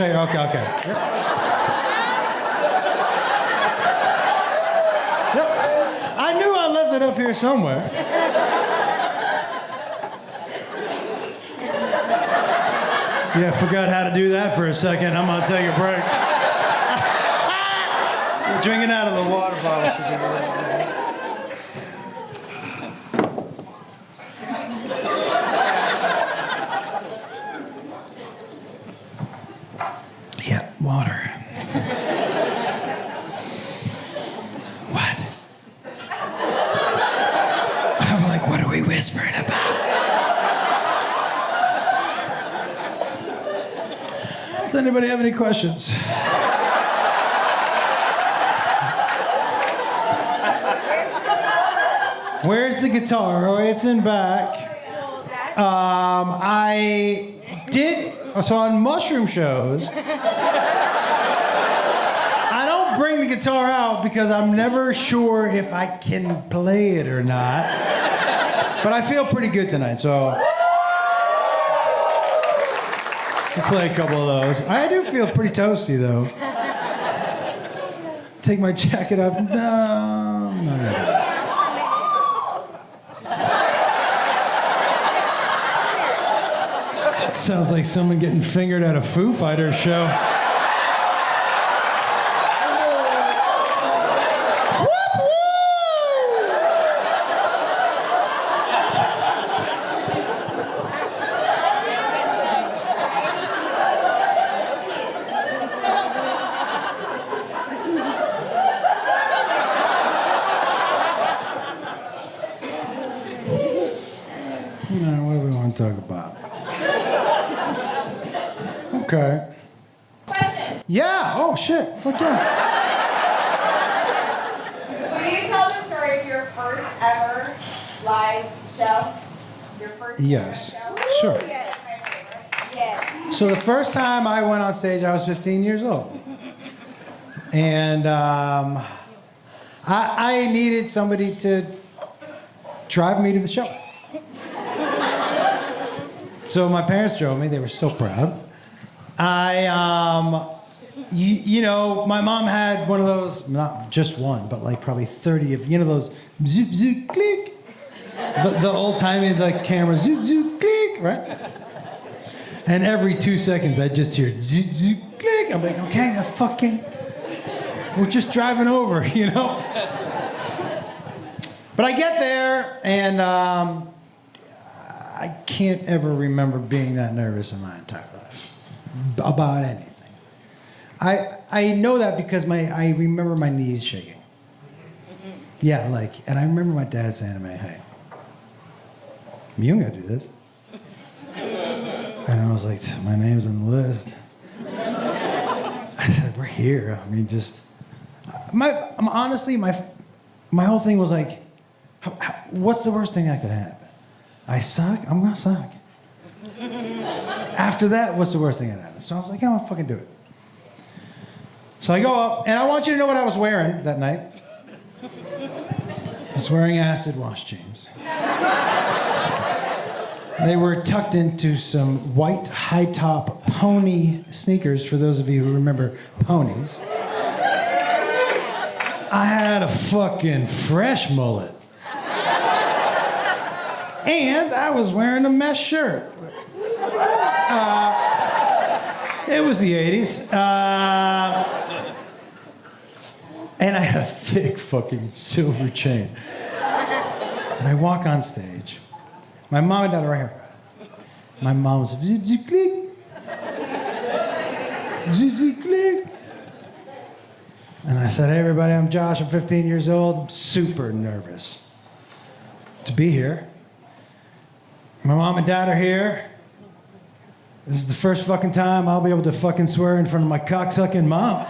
Okay. Yep. I knew I left it up here somewhere. Yeah, forgot how to do that for a second. I'm gonna take a break. We're drinking out of the water bottle. Yeah, water. What? I'm like, what are we whispering about? Does anybody have any questions? Where's the guitar? Oh, it's in back. I did, so on mushroom shows, I don't bring the guitar out because I'm never sure if I can play it or not. But I feel pretty good tonight, so I'll play a couple of those. I do feel pretty toasty, though. Take my jacket off. No, no. Sounds like someone getting fingered at a Foo Fighters show. Now, what do we want to talk about? Okay. Question. Yeah. Oh shit. Fuck yeah. Will you tell the story of your first ever live show? Your first Yes. ever show? Sure. Yes. My favorite. Yes. So the first time I went on stage, I was 15 years old, and I needed somebody to drive me to the show. So my parents drove me. They were so proud. You know, my mom had one of those, not just one, but like probably 30 of, you know, those zoop, zoop, click. The old-timey, like, camera, zoop, zoop, click, right? And every 2 seconds, I'd just hear zoop, zoop, click. I'm like, okay, we're just driving over, you know? But I get there, and I can't ever remember being that nervous in my entire life about anything. I know that because I remember my knees shaking. Yeah, like, and I remember my dad saying to me, hey, you don't gotta do this. And I was like, my name's on the list. I said, we're here. I mean, honestly, my whole thing was like, what's the worst thing that could happen? I suck? I'm gonna suck. After that, what's the worst thing that happens? So I was like, yeah, I'm gonna fucking do it. So I go up, and I want you to know what I was wearing that night. I was wearing acid wash jeans. They were tucked into some white high-top pony sneakers, for those of you who remember ponies. I had a fucking fresh mullet. And I was wearing a mesh shirt. It was the 80s. And I had a thick fucking silver chain. And I walk on stage. My mom and dad are right here. My mom was zip, zip, click. Zip, zip, click. And I said, hey, everybody, I'm Josh. I'm 15 years old. Super nervous to be here. My mom and dad are here. This is the first fucking time I'll be able to fucking swear in front of my cocksucking mom.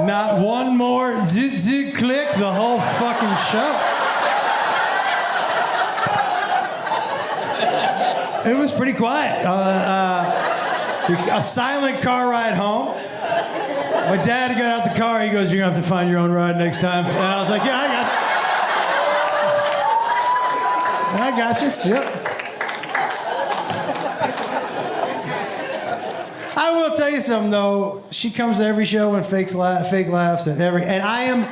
Not one more zoot zoot click the whole fucking show. It was pretty quiet. A silent car ride home. My dad got out the car. He goes, "You're gonna have to find your own ride next time." And I was like, "Yeah, I got you." Yep. I will tell you something though. She comes to every show and fake laughs at every, and I am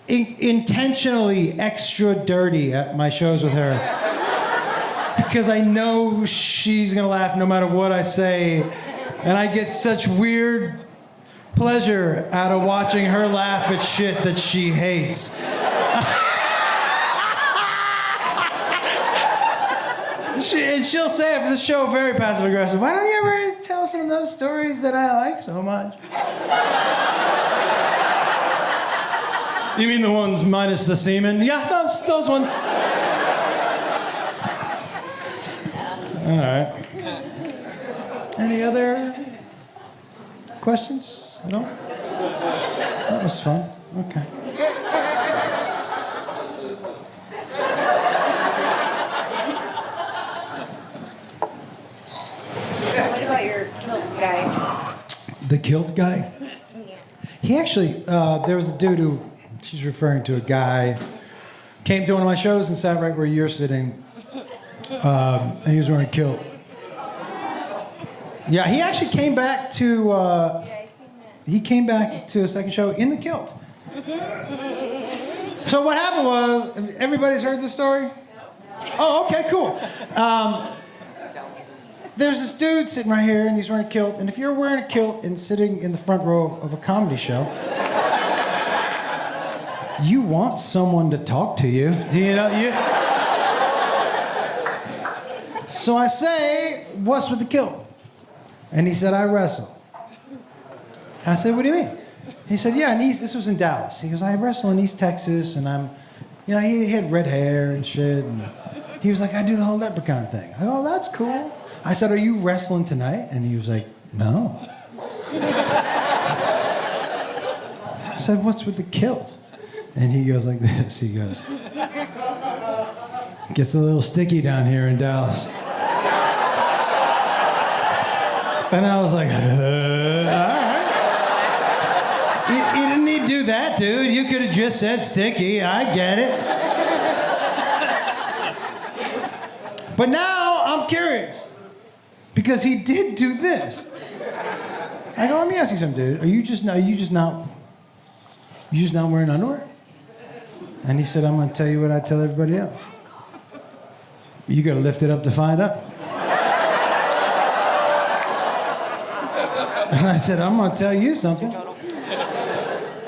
intentionally extra dirty at my shows with her because I know she's gonna laugh no matter what I say, and I get such weird pleasure out of watching her laugh at shit that she hates. And she'll say after the show, very passive aggressive, why don't you ever tell some of those stories that I like so much? You mean the ones minus the semen? Yeah, those ones. All right. Any other questions at all? That was fun. Okay. What about your kilt guy? The kilt guy? He actually, there was a dude who, she's referring to a guy, came to one of my shows and sat right where you're sitting, and he was wearing a kilt. Yeah, he actually came back to, he came back to a second show in the kilt. So what happened was, everybody's heard this story? Oh, okay, cool. There's this dude sitting right here, and he's wearing a kilt. And if you're wearing a kilt and sitting in the front row of a comedy show, you want someone to talk to you. Do you know? So I say, what's with the kilt? And he said, I wrestle. And I said, what do you mean? He said, yeah, this was in Dallas. He goes, I wrestle in East Texas, and I'm, he had red hair and shit. And he was like, I do the whole leprechaun thing. I go, oh, that's cool. I said, are you wrestling tonight? And he was like, no. I said, what's with the kilt? And he goes like this. He goes, gets a little sticky down here in Dallas. And I was like, all right. You didn't need to do that, dude. You could have just said sticky. I get it. But now I'm curious. Because he did do this. I go, let me ask you something, dude. Are you just not wearing underwear? And he said, I'm going to tell you what I tell everybody else. You got to lift it up to find out. And I said, I'm going to tell you something.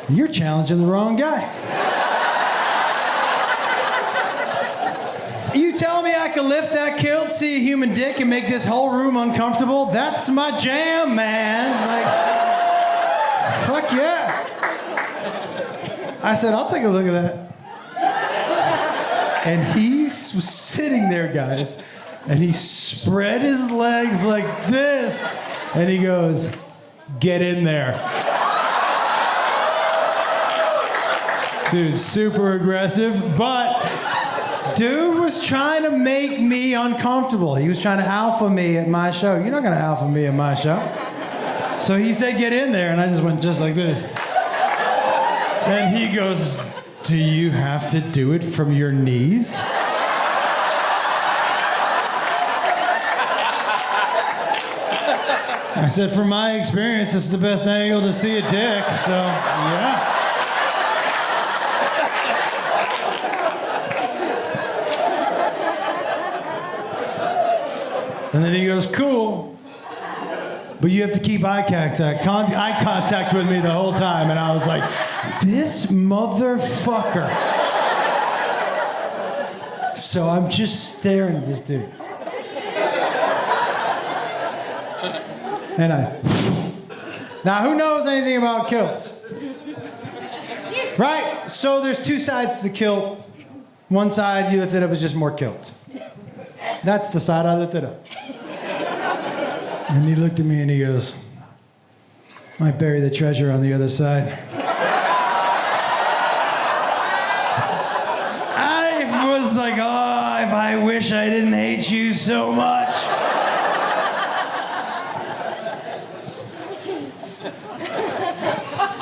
You're challenging the wrong guy. You telling me I can lift that kilt, see a human dick, and make this whole room uncomfortable? That's my jam, man. Like, fuck yeah. I said, I'll take a look at that. And he was sitting there, guys, and he spread his legs like this, and he goes, get in there. Dude, super aggressive, but dude was trying to make me uncomfortable. He was trying to alpha me at my show. You're not going to alpha me at my show. So he said, get in there, and I just went just like this. And he goes, do you have to do it from your knees? I said, from my experience, this is the best angle to see a dick, so yeah. And then he goes, cool, but you have to keep eye contact with me the whole time. And I was like, this motherfucker. So I'm just staring at this dude. And now who knows anything about kilts? Right? So there's two sides to the kilt. One side, you lift it up, is just more kilt. That's the side I lifted up. And he looked at me and he goes, might bury the treasure on the other side. I was like, oh, if I wish I didn't hate you so much.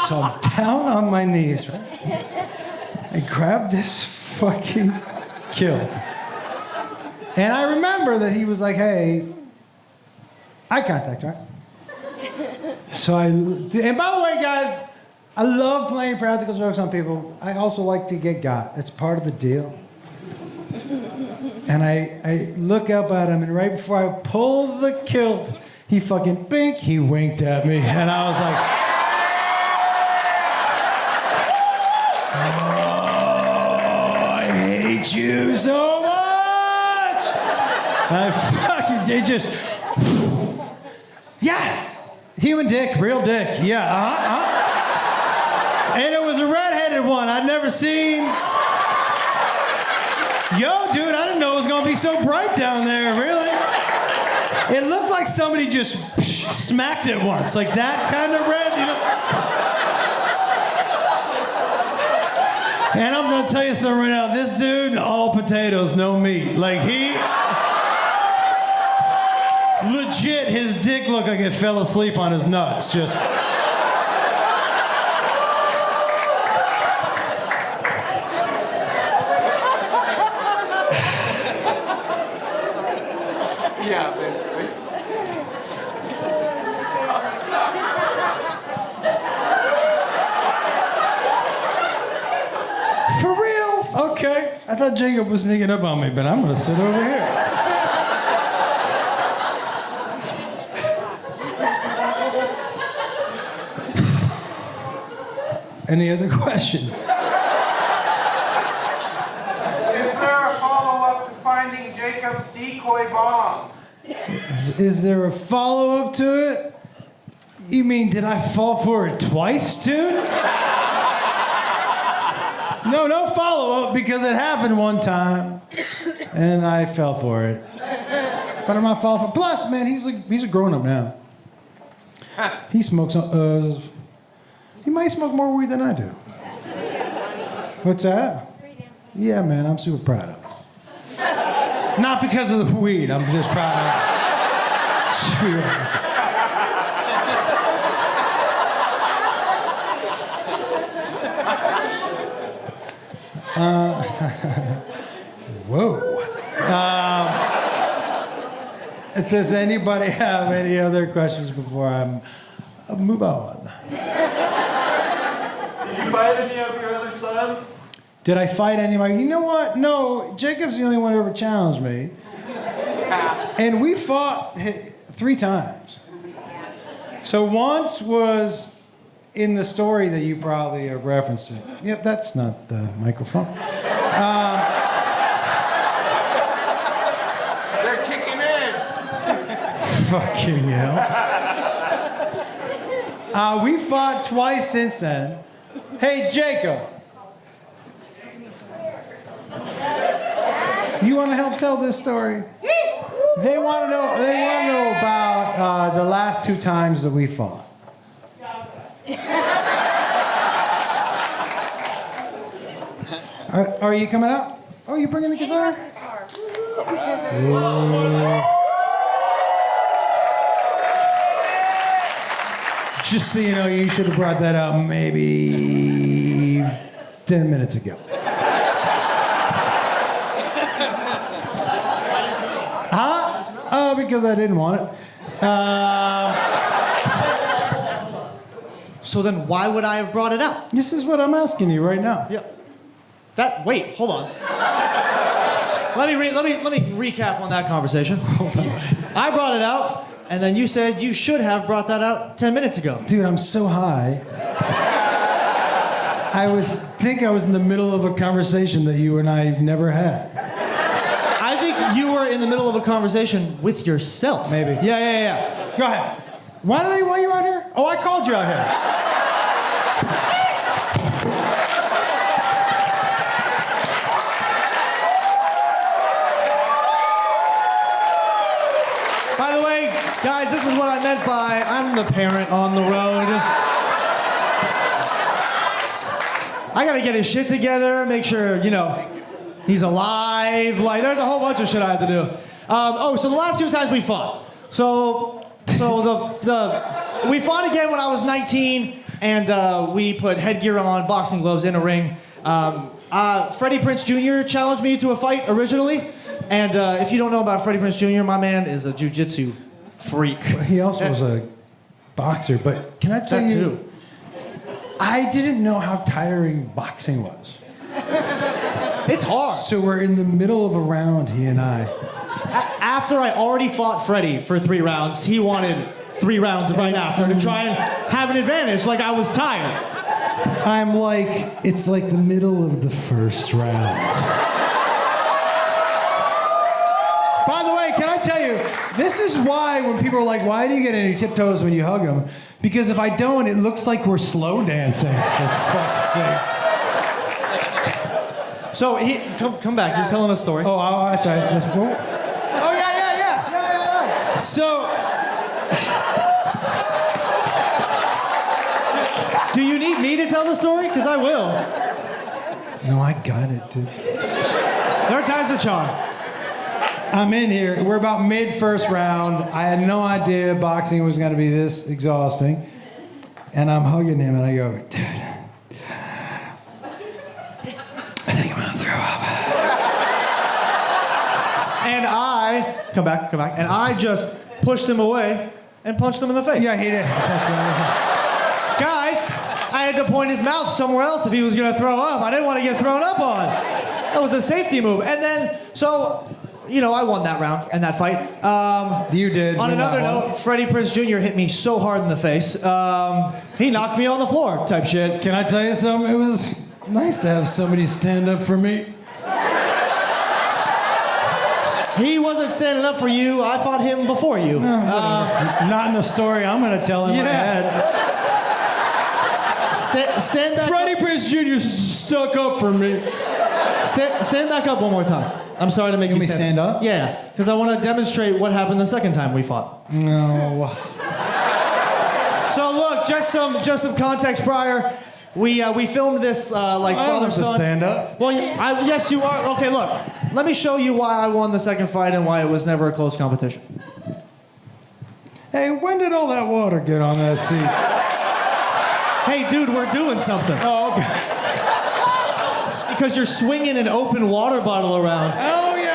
So I'm down on my knees, right? I grabbed this fucking kilt. And I remember that he was like, hey, Eye contact, right? So and by the way, guys, I love playing practical jokes on people. I also like to get got. It's part of the deal. And I look up at him, and right before I pull the kilt, he fucking bink, he winked at me. And I was like, oh, I hate you so much. I fucking, they just, yeah, human dick, real dick, yeah, And it was a redheaded one I'd never seen. Yo, dude, I didn't know it was gonna be so bright down there, really. It looked like somebody just smacked it once, like that kind of red, you know? And I'm gonna tell you something right now, this dude, all potatoes, no meat. Like legit, his dick looked like it fell asleep on his nuts, just. Yeah, basically. For real? Okay. I thought Jacob was sneaking up on me, but I'm gonna sit over here. Any other questions? Is there a follow-up to finding Jacob's decoy bomb? Is there a follow-up to it? You mean, did I fall for it twice, dude? No follow-up because it happened one time, and I fell for it. But I'm not falling for. Plus, man, he's a grown-up now. He smokes. He might smoke more weed than I do. What's that? Yeah, man, I'm super proud of him. Not because of the weed. I'm just proud of him. Whoa. Does anybody have any other questions before I move on? Did you fight any of your other sons? Did I fight anybody? You know what? No, Jacob's the only one who ever challenged me. And we fought 3 times. So once was in the story that you probably are referencing. Yep, that's not the microphone. They're kicking in. Fucking hell. We fought twice since then. Hey, Jacob. You want to help tell this story? They want to know. They want to know about the last 2 times that we fought. Are you coming out? Oh, you bringing the guitar? Just so you know, you should have brought that out maybe 10 minutes ago. Huh? Because I didn't want it. So then why would I have brought it out? This is what I'm asking you right now. Yeah. Wait, hold on. Let me recap on that conversation. I brought it out, and then you said you should have brought that out 10 minutes ago. Dude, I'm so high. I was in the middle of a conversation that you and I never had. I think you were in the middle of a conversation with yourself. Maybe. Yeah. Go ahead. Why are you out here? Oh, I called you out here. By the way, guys, this is what I meant by I'm the parent on the road. I gotta get his shit together, make sure, he's alive. Like, there's a whole bunch of shit I have to do. So the last 2 times we fought. So we fought again when I was 19, and we put headgear on, boxing gloves in a ring. Freddie Prinze Jr. challenged me to a fight originally, and if you don't know about Freddie Prinze Jr., my man is a jiu-jitsu freak. He also was a boxer, but can I tell That you, too. I didn't know how tiring boxing was. It's hard. So we're in the middle of a round, he and I. After I already fought Freddie for 3 rounds, he wanted 3 rounds right after to try and have an advantage, like I was tired. I'm like, it's like the middle of the first round. By the way, can I tell you, this is why when people are like, why do you get on your tiptoes when you hug them? Because if I don't, it looks like we're slow dancing, for fuck's sakes. So come back. You're telling a story. Oh, that's right. That's cool. Oh, yeah. So, Do you need me to tell the story? Because I will. no, I got it, dude. There are times of charm. I'm in here. We're about mid first round. I had no idea boxing was going to be this exhausting. And I'm hugging him and I go, dude, I think I'm going to throw up. And I come back, and I just pushed him away and punched him in the face. Yeah, he did. Guys, I had to point his mouth somewhere else if he was going to throw up. I didn't want to get thrown up on. That was a safety move. And then, so, you know, I won that round and that fight. You did. On win another that one. note, Freddie Prinze Jr. hit me so hard in the face. He knocked me on the floor type shit. Can I tell you something? It was nice to have somebody stand up for me. He wasn't standing up for you. I fought him before you. Not in the story I'm going to tell in my Yeah. head. Stand back Freddie Prinze Jr. stuck up for me. Stand back up one more time. I'm sorry to make you me stand up? Yeah, because I want to demonstrate what happened the second time we fought. No. So look, just some context prior. We filmed this like I don't father have to son. stand up. Well, yes, you are. Okay, look. Let me show you why I won the second fight and why it was never a close competition. Hey, when did all that water get on that seat? Hey, dude, we're doing something. Oh, okay. Because you're swinging an open water bottle around. Oh, yeah.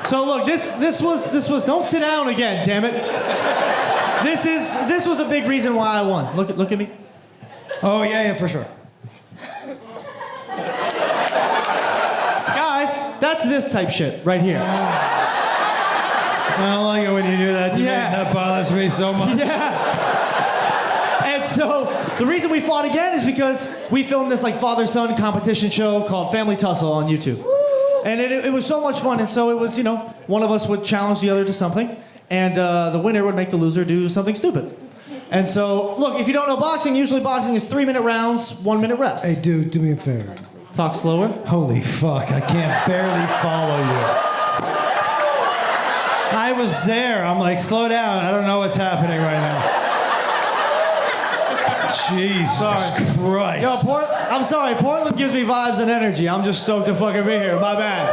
So look, this was don't sit down again, damn it. This was a big reason why I won. Look at me. Oh, yeah, for sure. Guys, that's this type shit right here. I don't like it when you do that to me. Yeah. That bothers me so much. Yeah. And so the reason we fought again is because we filmed this like father-son competition show called Family Tussle on YouTube. And it was so much fun. And so it was, you know, one of us would challenge the other to something, and the winner would make the loser do something stupid. And so, look, if you don't know boxing, usually boxing is 3-minute rounds, 1-minute rest. Hey, dude, do me a favor. Talk slower. Holy fuck, I can't barely follow you. I was there. I'm like, slow down. I don't know what's happening right now. Jesus Christ. Yo, I'm sorry, Portland gives me vibes and energy. I'm just stoked to fucking be here. My bad.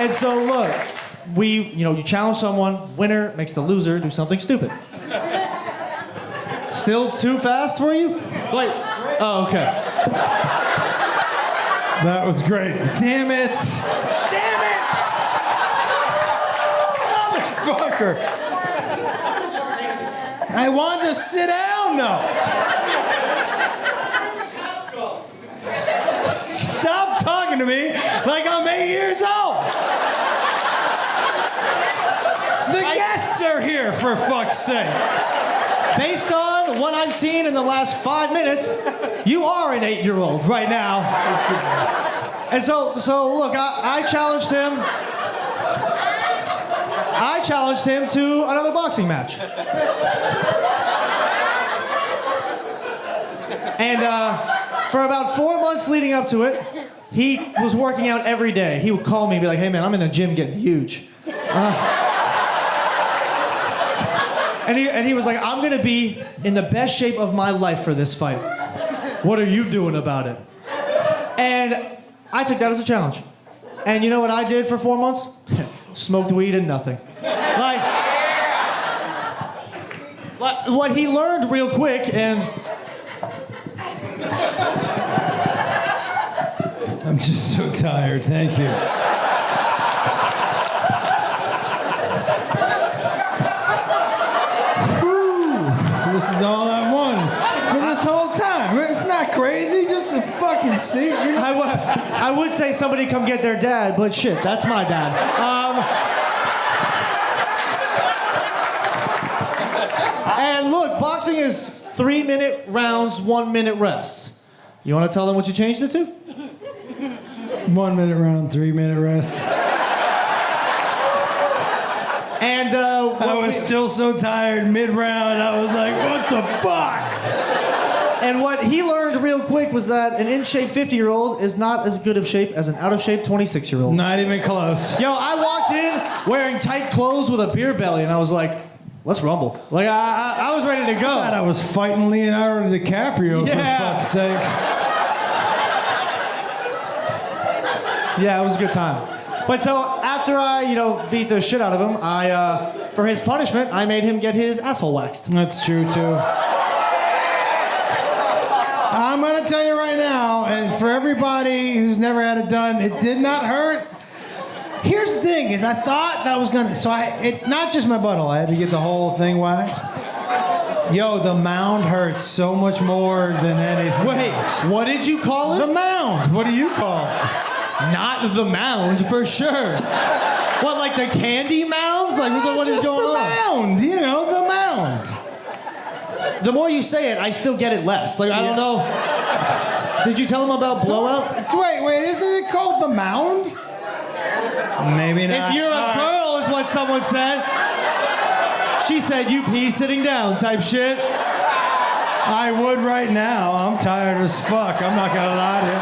And so, look, you challenge someone, winner makes the loser do something stupid. Still too fast for you? Wait. Oh, okay. That was great. Damn it. Damn it. Motherfucker. I wanted to sit down, though. Stop talking to me like I'm 8 years old. The guests are here, for fuck's sake. Based on what I've seen in the last 5 minutes, you are an 8-year-old right now. And so look, I challenged him. I challenged him to another boxing match. And for about 4 months leading up to it, he was working out every day. He would call me and be like, hey man, I'm in the gym getting huge. And he was like, I'm gonna be in the best shape of my life for this fight. What are you doing about it? And I took that as a challenge. And you know what I did for 4 months? smoked weed and nothing. Like, what he learned real quick, and I'm just so tired. Thank you. Whew. This is all I wanted for this whole time. It's not crazy, just a fucking seat. You know? I would say somebody come get their dad, but shit, that's my dad. And look, boxing is 3-minute rounds, 1-minute rests. You want to tell them what you changed it to? 1 minute round, 3 minute rest. And I was still so tired mid round. I was like, what the fuck? And what he learned real quick was that an in-shape 50-year-old is not as good of shape as an out-of-shape 26-year-old. Not even close. Yo, I walked in wearing tight clothes with a beer belly, and I was like, let's rumble. Like, I was ready to go. God, I was fighting Leonardo DiCaprio, Yeah. for fuck's sakes. Yeah, it was a good time. But so after I, beat the shit out of him, for his punishment, I made him get his asshole waxed. That's true, too. I'm going to tell you right now, and for everybody who's never had it done, it did not hurt. Here's the thing, is I thought that was going to... So not just my butthole, I had to get the whole thing waxed. Yo, the mound hurts so much more than anything. Wait, what did you call it? The mound. What do you call it? Not the mound, for sure. What, like the candy mounds? Like, what is Just going the on? mound, the mound. The more you say it, I still get it less. Like, I don't know. Did you tell him about blowout? Wait, isn't it called the mound? Maybe not. If you're a girl, is what someone said. She said, you pee sitting down type shit. I would right now. I'm tired as fuck. I'm not gonna lie to you.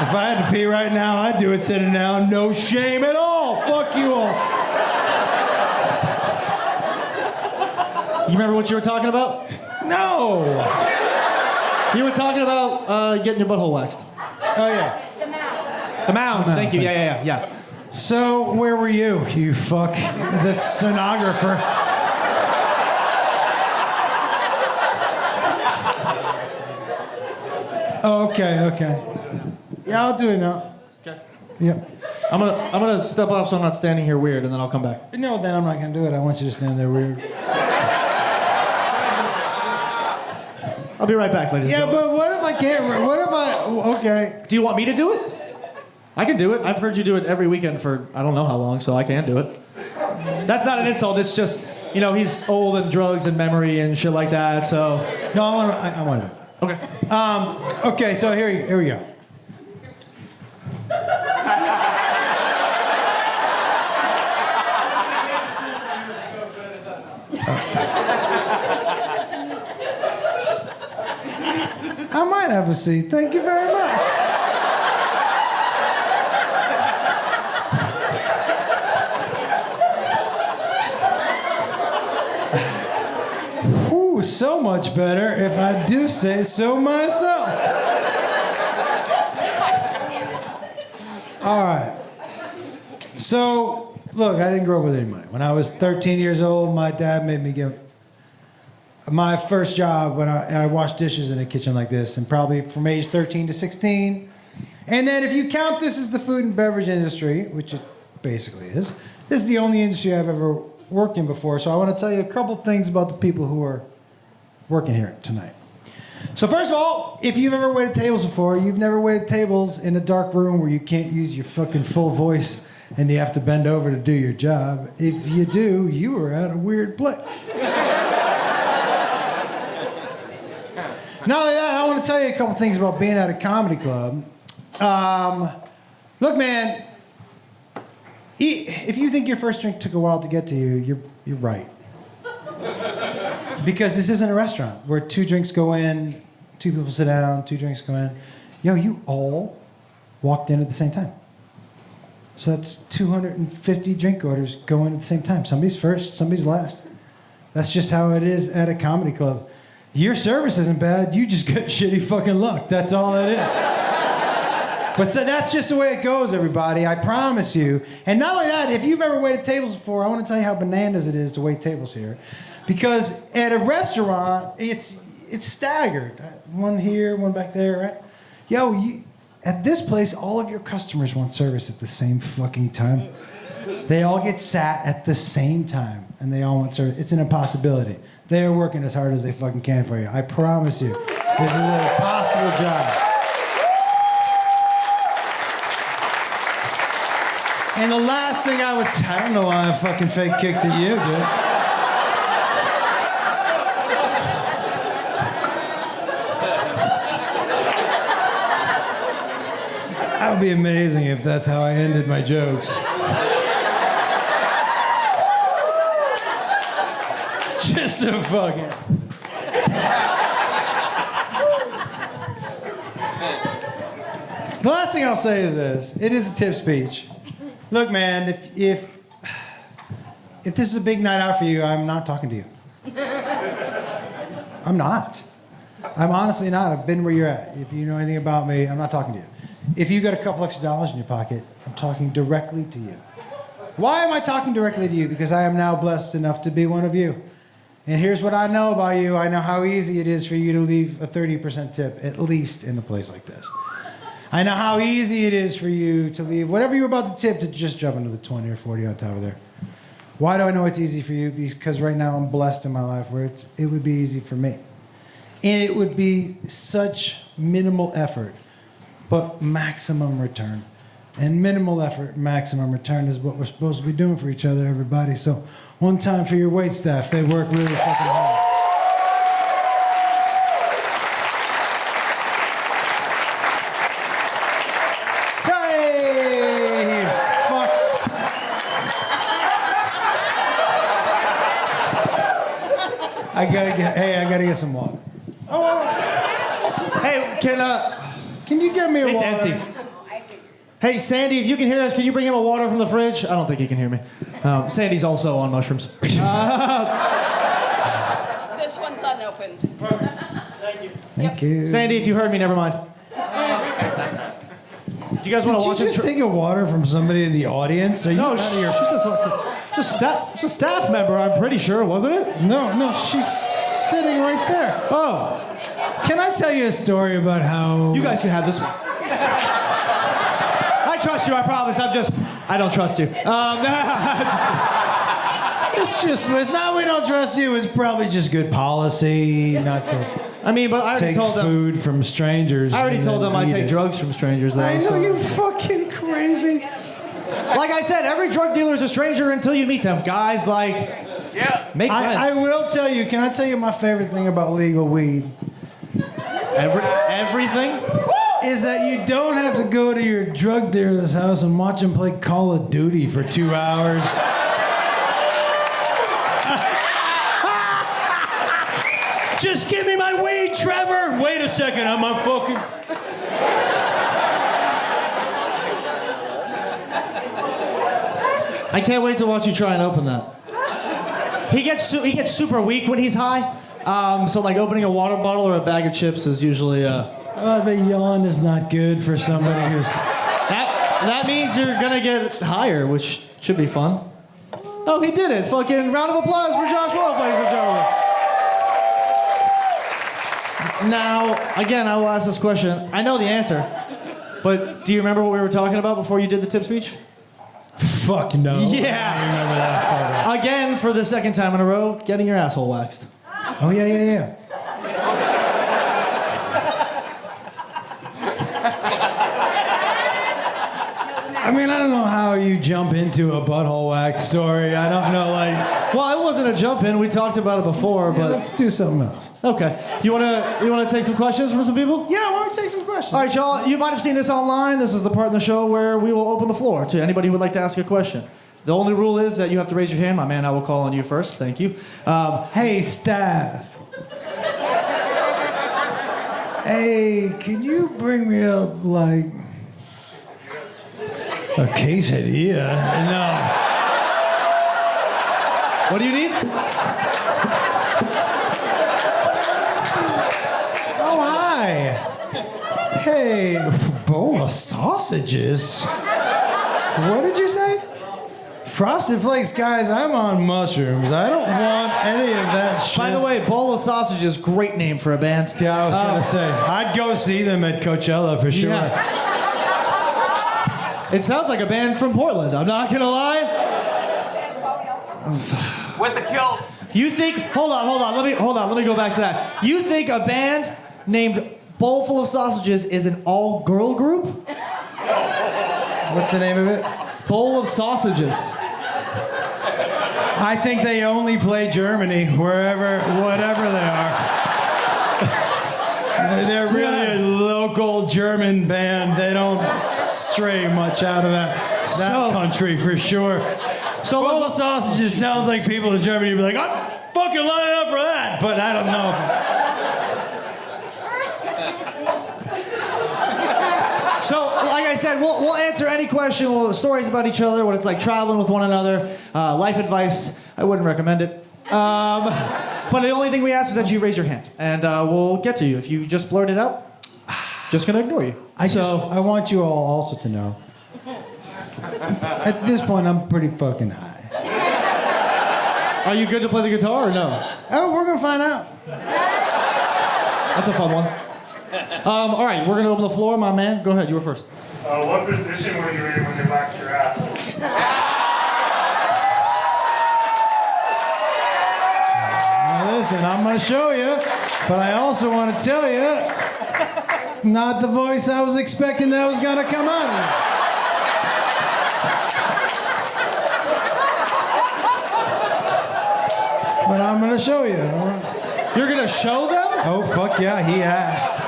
If I had to pee right now, I'd do it sitting down. No shame at all. Fuck you all. You remember what you were talking about? No. You were talking about getting your butthole waxed. Oh yeah. The mound. Thank you. Yeah. So where were you fuck? The stenographer. Oh, okay. Yeah, I'll do it now. Okay. Yep. I'm gonna step off so I'm not standing here weird, and then I'll come back. No, then I'm not gonna do it. I want you to stand there weird. I'll be right back, ladies. Yeah, and gentlemen. but what if I can't? What if I? Okay. Do you want me to do it? I can do it. I've heard you do it every weekend for I don't know how long, so I can do it. That's not an insult. It's just he's old and drugs and memory and shit like that. So No, I want to. okay. Okay, so here we go. I might have a seat. Thank you very much. Ooh, so much better if I do say so myself. All right. So, look, I didn't grow up with any money. When I was 13 years old, my dad made me give my first job when I washed dishes in a kitchen like this, and probably from age 13 to 16. And then if you count this as the food and beverage industry, which it basically is, this is the only industry I've ever worked in before. So I want to tell you a couple things about the people who are working here tonight. So first of all, if you've ever waited tables before, you've never waited tables in a dark room where you can't use your fucking full voice and you have to bend over to do your job. If you do, you are at a weird place. Not only that, I want to tell you a couple things about being at a comedy club. Look, man, if you think your first drink took a while to get to you, you're right. Because this isn't a restaurant where 2 drinks go in, 2 people sit down, 2 drinks go in. Yo, you all walked in at the same time. So that's 250 drink orders going at the same time. Somebody's first, somebody's last. That's just how it is at a comedy club. Your service isn't bad, you just got shitty fucking luck. That's all it is. But so that's just the way it goes, everybody. I promise you. And not only that, if you've ever waited tables before, I want to tell you how bananas it is to wait tables here. Because at a restaurant, it's staggered. One here, one back there, right? At this place, all of your customers want service at the same fucking time. They all get sat at the same time, and they all want service. It's an impossibility. They are working as hard as they fucking can for you. I promise you. This is an impossible job. And the last thing I don't know why I fucking fake kicked at you, dude. That would be amazing if that's how I ended my jokes. Just so fucking. The last thing I'll say is this. It is a tip speech. Look, man, if this is a big night out for you, I'm not talking to you. I'm not. I'm honestly not. I've been where you're at. If you know anything about me, I'm not talking to you. If you got a couple extra dollars in your pocket, I'm talking directly to you. Why am I talking directly to you? Because I am now blessed enough to be one of you. And here's what I know about you. I know how easy it is for you to leave a 30% tip, at least in a place like this. I know how easy it is for you to leave whatever you're about to tip to just jump into the 20 or 40 on top of there. Why do I know it's easy for you? Because right now I'm blessed in my life where it would be easy for me. And it would be such minimal effort, but maximum return. And minimal effort, maximum return is what we're supposed to be doing for each other, everybody. So one time for your wait staff. They work really fucking hard. Hey, fuck. I gotta get some water. Hey, Can you get me a it's water? empty. Hey, Sandy, if you can hear us, can you bring him a water from the fridge? I don't think he can hear me. Sandy's also on mushrooms. This one's unopened. Thank you. Sandy, if you heard me, never mind. Do you guys want to watch Did you it? just take a water from somebody in the audience? Are you No, out of your... she's a staff member, I'm pretty sure, wasn't it? No, she's sitting right there. Oh, Can I tell you a story about how... you guys can have this one. I trust you, I promise. I don't trust you. It's not we don't trust you. It's probably just good policy not to I mean, but I already take told them. food from strangers. I already and told then them I eat take it. drugs from strangers, though. I know so- you fucking crazy. Like I said, every drug dealer is a stranger until you meet them. Guys, make friends. I will tell you. Can I tell you my favorite thing about legal weed? Everything? Is that you don't have to go to your drug dealer's house and watch him play Call of Duty for 2 hours. Just give me my weed, Trevor. Wait a second, I'm on fucking... I can't wait to watch you try and open that. He gets super weak when he's high. So like opening a water bottle or a bag of chips is usually the yawn is not good for somebody who's... that means you're gonna get higher, which should be fun. Oh, he did it! Fucking round of applause for Josh Wolf, ladies and gentlemen. Now, again, I will ask this question. I know the answer, but do you remember what we were talking about before you did the tip speech? Fuck no. Yeah. I remember that photo. Again, for the second time in a row, getting your asshole waxed. Oh, yeah. I mean, I don't know how you jump into a butthole wax story. I don't know, like... Well, it wasn't a jump in. We talked about it before, Yeah, but let's do something else. okay. You wanna take some questions from some people? Yeah, why don't we take some questions? All right, y'all. You might have seen this online. This is the part in the show where we will open the floor to anybody who would like to ask a question. The only rule is that you have to raise your hand. My man, I will call on you first. Thank you. Hey, staff. Hey, can you bring me up, like, a quesadilla? No. What do you need? Oh, hi. Hey, both bowl of sausages. What did you say? Frosted Flakes, guys, I'm on mushrooms. I don't want any of that shit. By the way, Bowl of Sausages, great name for a band. Yeah, I was gonna say, I'd go see them at Coachella for sure. Yeah. It sounds like a band from Portland, I'm not gonna lie. With the kilt. You think, hold on, let me go back to that. You think a band named Bowl Full of Sausages is an all-girl group? What's the name of it? Bowl of Sausages. I think they only play Germany, whatever they are. They're really a local German band. They don't stray much out of that country for sure. So Bowl of Sausages sounds like people in Germany would be like, I'm fucking lining up for that, but I don't know. So, like I said, we'll answer any question, stories about each other, what it's like traveling with one another, life advice. I wouldn't recommend it. But the only thing we ask is that you raise your hand, and we'll get to you. If you just blurt it out, just gonna ignore you. I want you all also to know. At this point, I'm pretty fucking high. Are you good to play the guitar or no? Oh, we're gonna find out. That's a fun one. All right, we're gonna open the floor, my man. Go ahead, you were first. What position were you in when they waxed your ass? Now listen, I'm gonna show you, but I also want to tell you, not the voice I was expecting that was gonna come out of me. But I'm gonna show you. You're gonna show them? Oh, fuck yeah, he asked.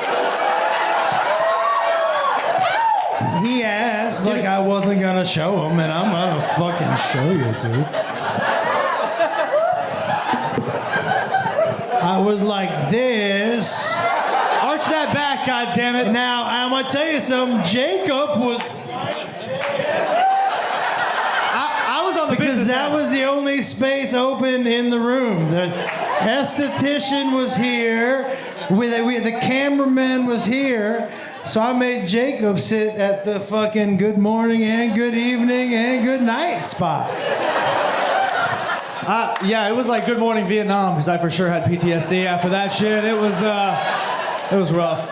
He asked like I wasn't gonna show him, and I'm gonna fucking show you, dude. I was like this. Arch that back, goddammit. Now, I'm gonna tell you something. Jacob was... I was on the Because business that end. was the only space open in the room. The esthetician was here. The cameraman was here. So I made Jacob sit at the fucking good morning and good evening and good night spot. Yeah, it was like Good Morning Vietnam, because I for sure had PTSD after that shit. It was rough.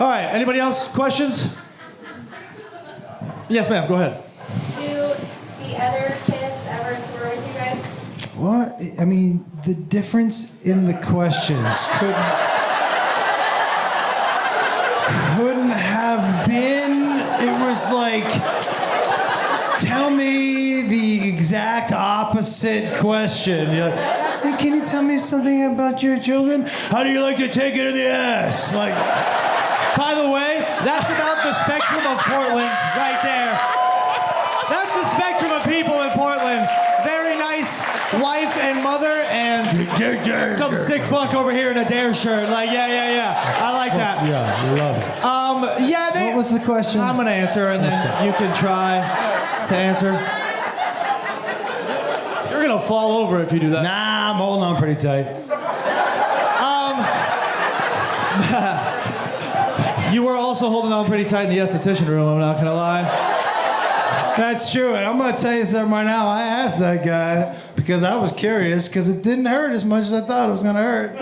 All right, anybody else? Questions? Yes, ma'am, go ahead. Do the other kids ever tour with you guys? What? I mean, the difference in the questions couldn't have been. It was like, tell me the exact opposite question. You're like, hey, can you tell me something about your children? How do you like to take it in the ass? Like, By the way, that's about the spectrum of Portland right there. That's the spectrum of people in Portland. Very nice wife and mother, and some sick fuck over here in a Dare shirt. Like, yeah. I like that. yeah, love it. What was the question? I'm gonna answer, and then you can try to answer. You're gonna fall over if you do that. Nah, I'm holding on pretty tight. You were also holding on pretty tight in the esthetician room, I'm not gonna lie. That's true, and I'm gonna tell you something right now. I asked that guy because I was curious, because it didn't hurt as much as I thought it was gonna hurt.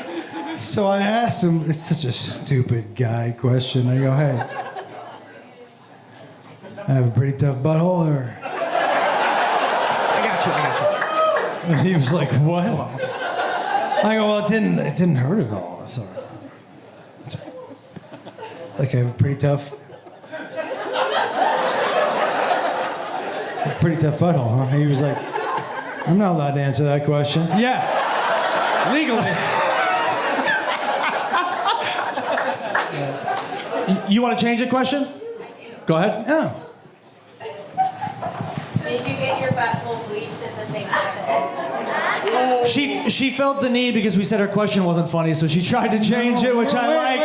So I asked him, it's such a stupid guy question. I go, hey, I have a pretty tough butthole, or? I got you. And he was like, what? I go, well, it didn't hurt at all. So, like, I have a pretty tough butthole, huh? He was like, I'm not allowed to answer that question. Yeah. Legally. You want to change the question? Go ahead. Oh. Did you get your butthole bleached at the same time? She felt the need because we said her question wasn't funny, so she tried to change it, which I like.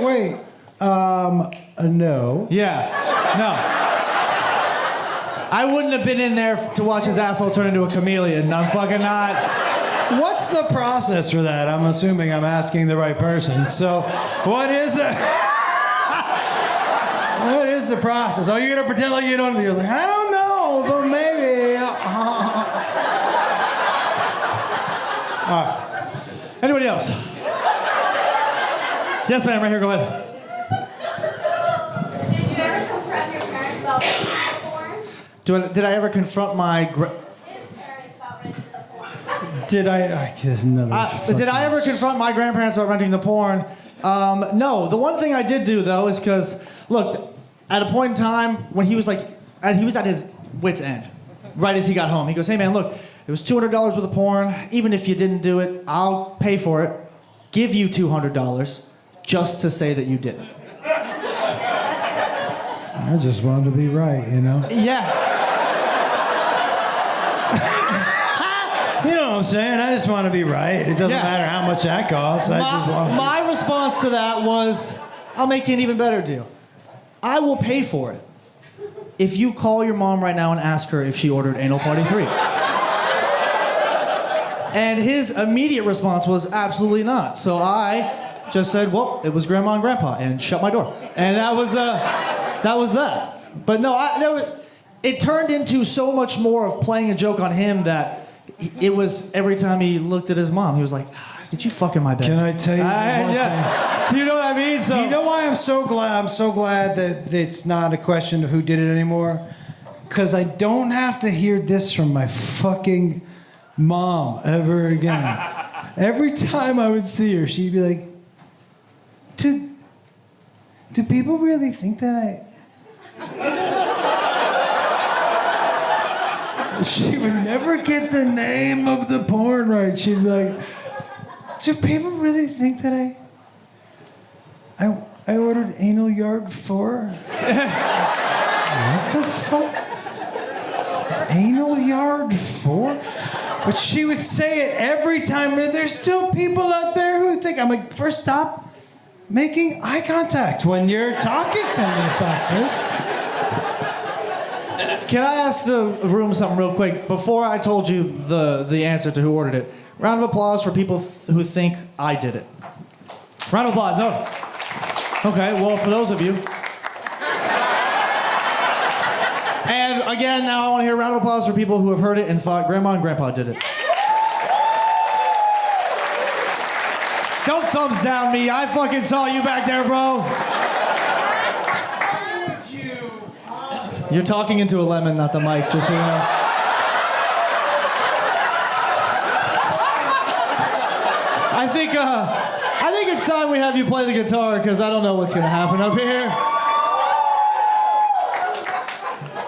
Wait. No. Yeah. No. I wouldn't have been in there to watch his asshole turn into a chameleon. I'm fucking not. What's the process for that? I'm assuming I'm asking the right person. So, what is it? What is the process? Oh, you're gonna pretend like you don't. You're like, I don't know, but maybe. All right. Anybody else? Yes, ma'am. Right here. Go ahead. Did you ever confront your parents about renting the porn? Did I ever confront my? His parents about renting the porn. Did I? There's another. Did I ever confront my grandparents about renting the porn? No. The one thing I did do though is because look, at a point in time when he was like, he was at his wit's end, right as he got home. He goes, "Hey man, look, it was $200 worth of porn. Even if you didn't do it, I'll pay for it. Give you $200 just to say that you did it." I just wanted to be right, you know. Yeah. You know what I'm saying? I just want to be right. It doesn't Yeah. matter how much that costs. I just want. My response to that was, I'll make you an even better deal. I will pay for it if you call your mom right now and ask her if she ordered Anal Party 3. And his immediate response was absolutely not. So I just said, well, it was Grandma and Grandpa, and shut my door. And that was that. But no, it turned into so much more of playing a joke on him that it was every time he looked at his mom, he was like, "Did you fuck in my bed?" Can I tell you one thing? Do you know what I mean? So You know why I'm so glad? I'm so glad that it's not a question of who did it anymore. Because I don't have to hear this from my fucking mom ever again. Every time I would see her, she'd be like, do people really think that I... She would never get the name of the porn right. She'd be like, do people really think that I ordered Anal Yard 4? What the fuck? Anal Yard 4? But she would say it every time. And there's still people out there who think, I'm like, first stop making eye contact when you're talking to me about this. can I ask the room something real quick before I told you the answer to who ordered it? Round of applause for people who think I did it. Round of applause. Oh. Okay, well, for those of you. And again, now I want to hear a round of applause for people who have heard it and thought Grandma and Grandpa did it. Don't thumbs down me. I fucking saw you back there, bro. You're talking into a lemon, not the mic, just so you know. I think it's time we have you play the guitar because I don't know what's gonna happen up here.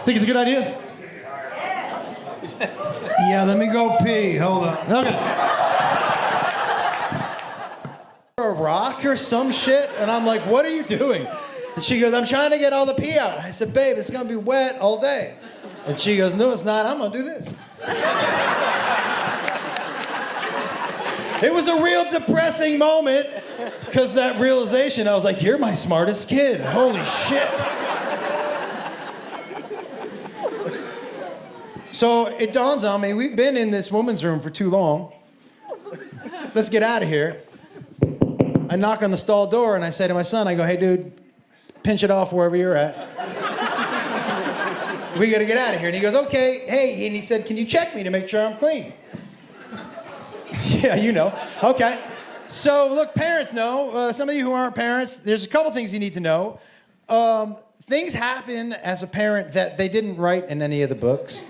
Think it's a good idea? Yeah, let me go pee. Hold on. Okay. A rock or some shit, and I'm like, what are you doing? And she goes, I'm trying to get all the pee out. I said, babe, it's gonna be wet all day. And she goes, no, it's not. I'm gonna do this. It was a real depressing moment because that realization, I was like, you're my smartest kid. Holy shit. So it dawns on me, we've been in this woman's room for too long. Let's get out of here. I knock on the stall door and I say to my son, I go, hey dude, pinch it off wherever you're at. We gotta get out of here. And he goes, okay, hey, and he said, can you check me to make sure I'm clean? Yeah, you know. Okay. So, look, parents know. Some of you who aren't parents, there's a couple things you need to know. Things happen as a parent that they didn't write in any of the books.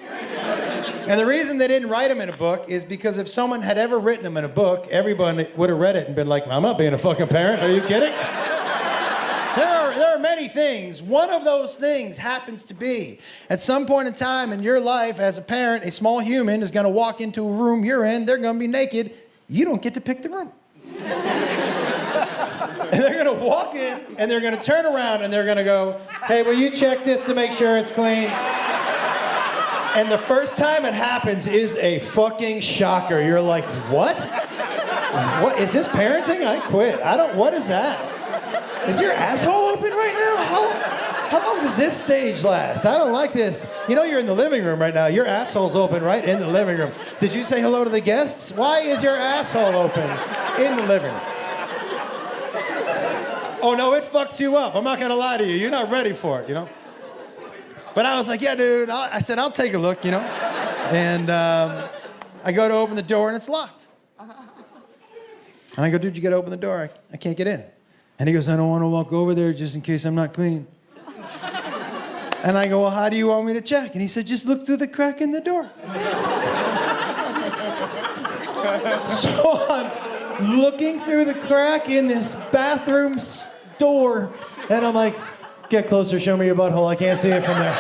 And the reason they didn't write them in a book is because if someone had ever written them in a book, everyone would have read it and been like, I'm not being a fucking parent. Are you kidding? There are many things. One of those things happens to be, at some point in time in your life as a parent, a small human is going to walk into a room you're in. They're going to be naked. You don't get to pick the room. And they're going to walk in, and they're going to turn around, and they're going to go, hey, will you check this to make sure it's clean? And the first time it happens is a fucking shocker. You're like, what? What? Is this parenting? I quit. What is that? Is your asshole open right now? How long does this stage last? I don't like this. You know you're in the living room right now. Your asshole's open right in the living room. Did you say hello to the guests? Why is your asshole open in the living room? Oh no, it fucks you up. I'm not gonna lie to you. You're not ready for it, you know? But I was like, yeah, dude. I said, I'll take a look, you know? And I go to open the door and it's locked. And I go, dude, you gotta open the door. I can't get in. And he goes, I don't want to walk over there just in case I'm not clean. And I go, well, how do you want me to check? And he said, just look through the crack in the door. So I'm looking through the crack in this bathroom door, and I'm like, get closer, show me your butthole. I can't see it from there.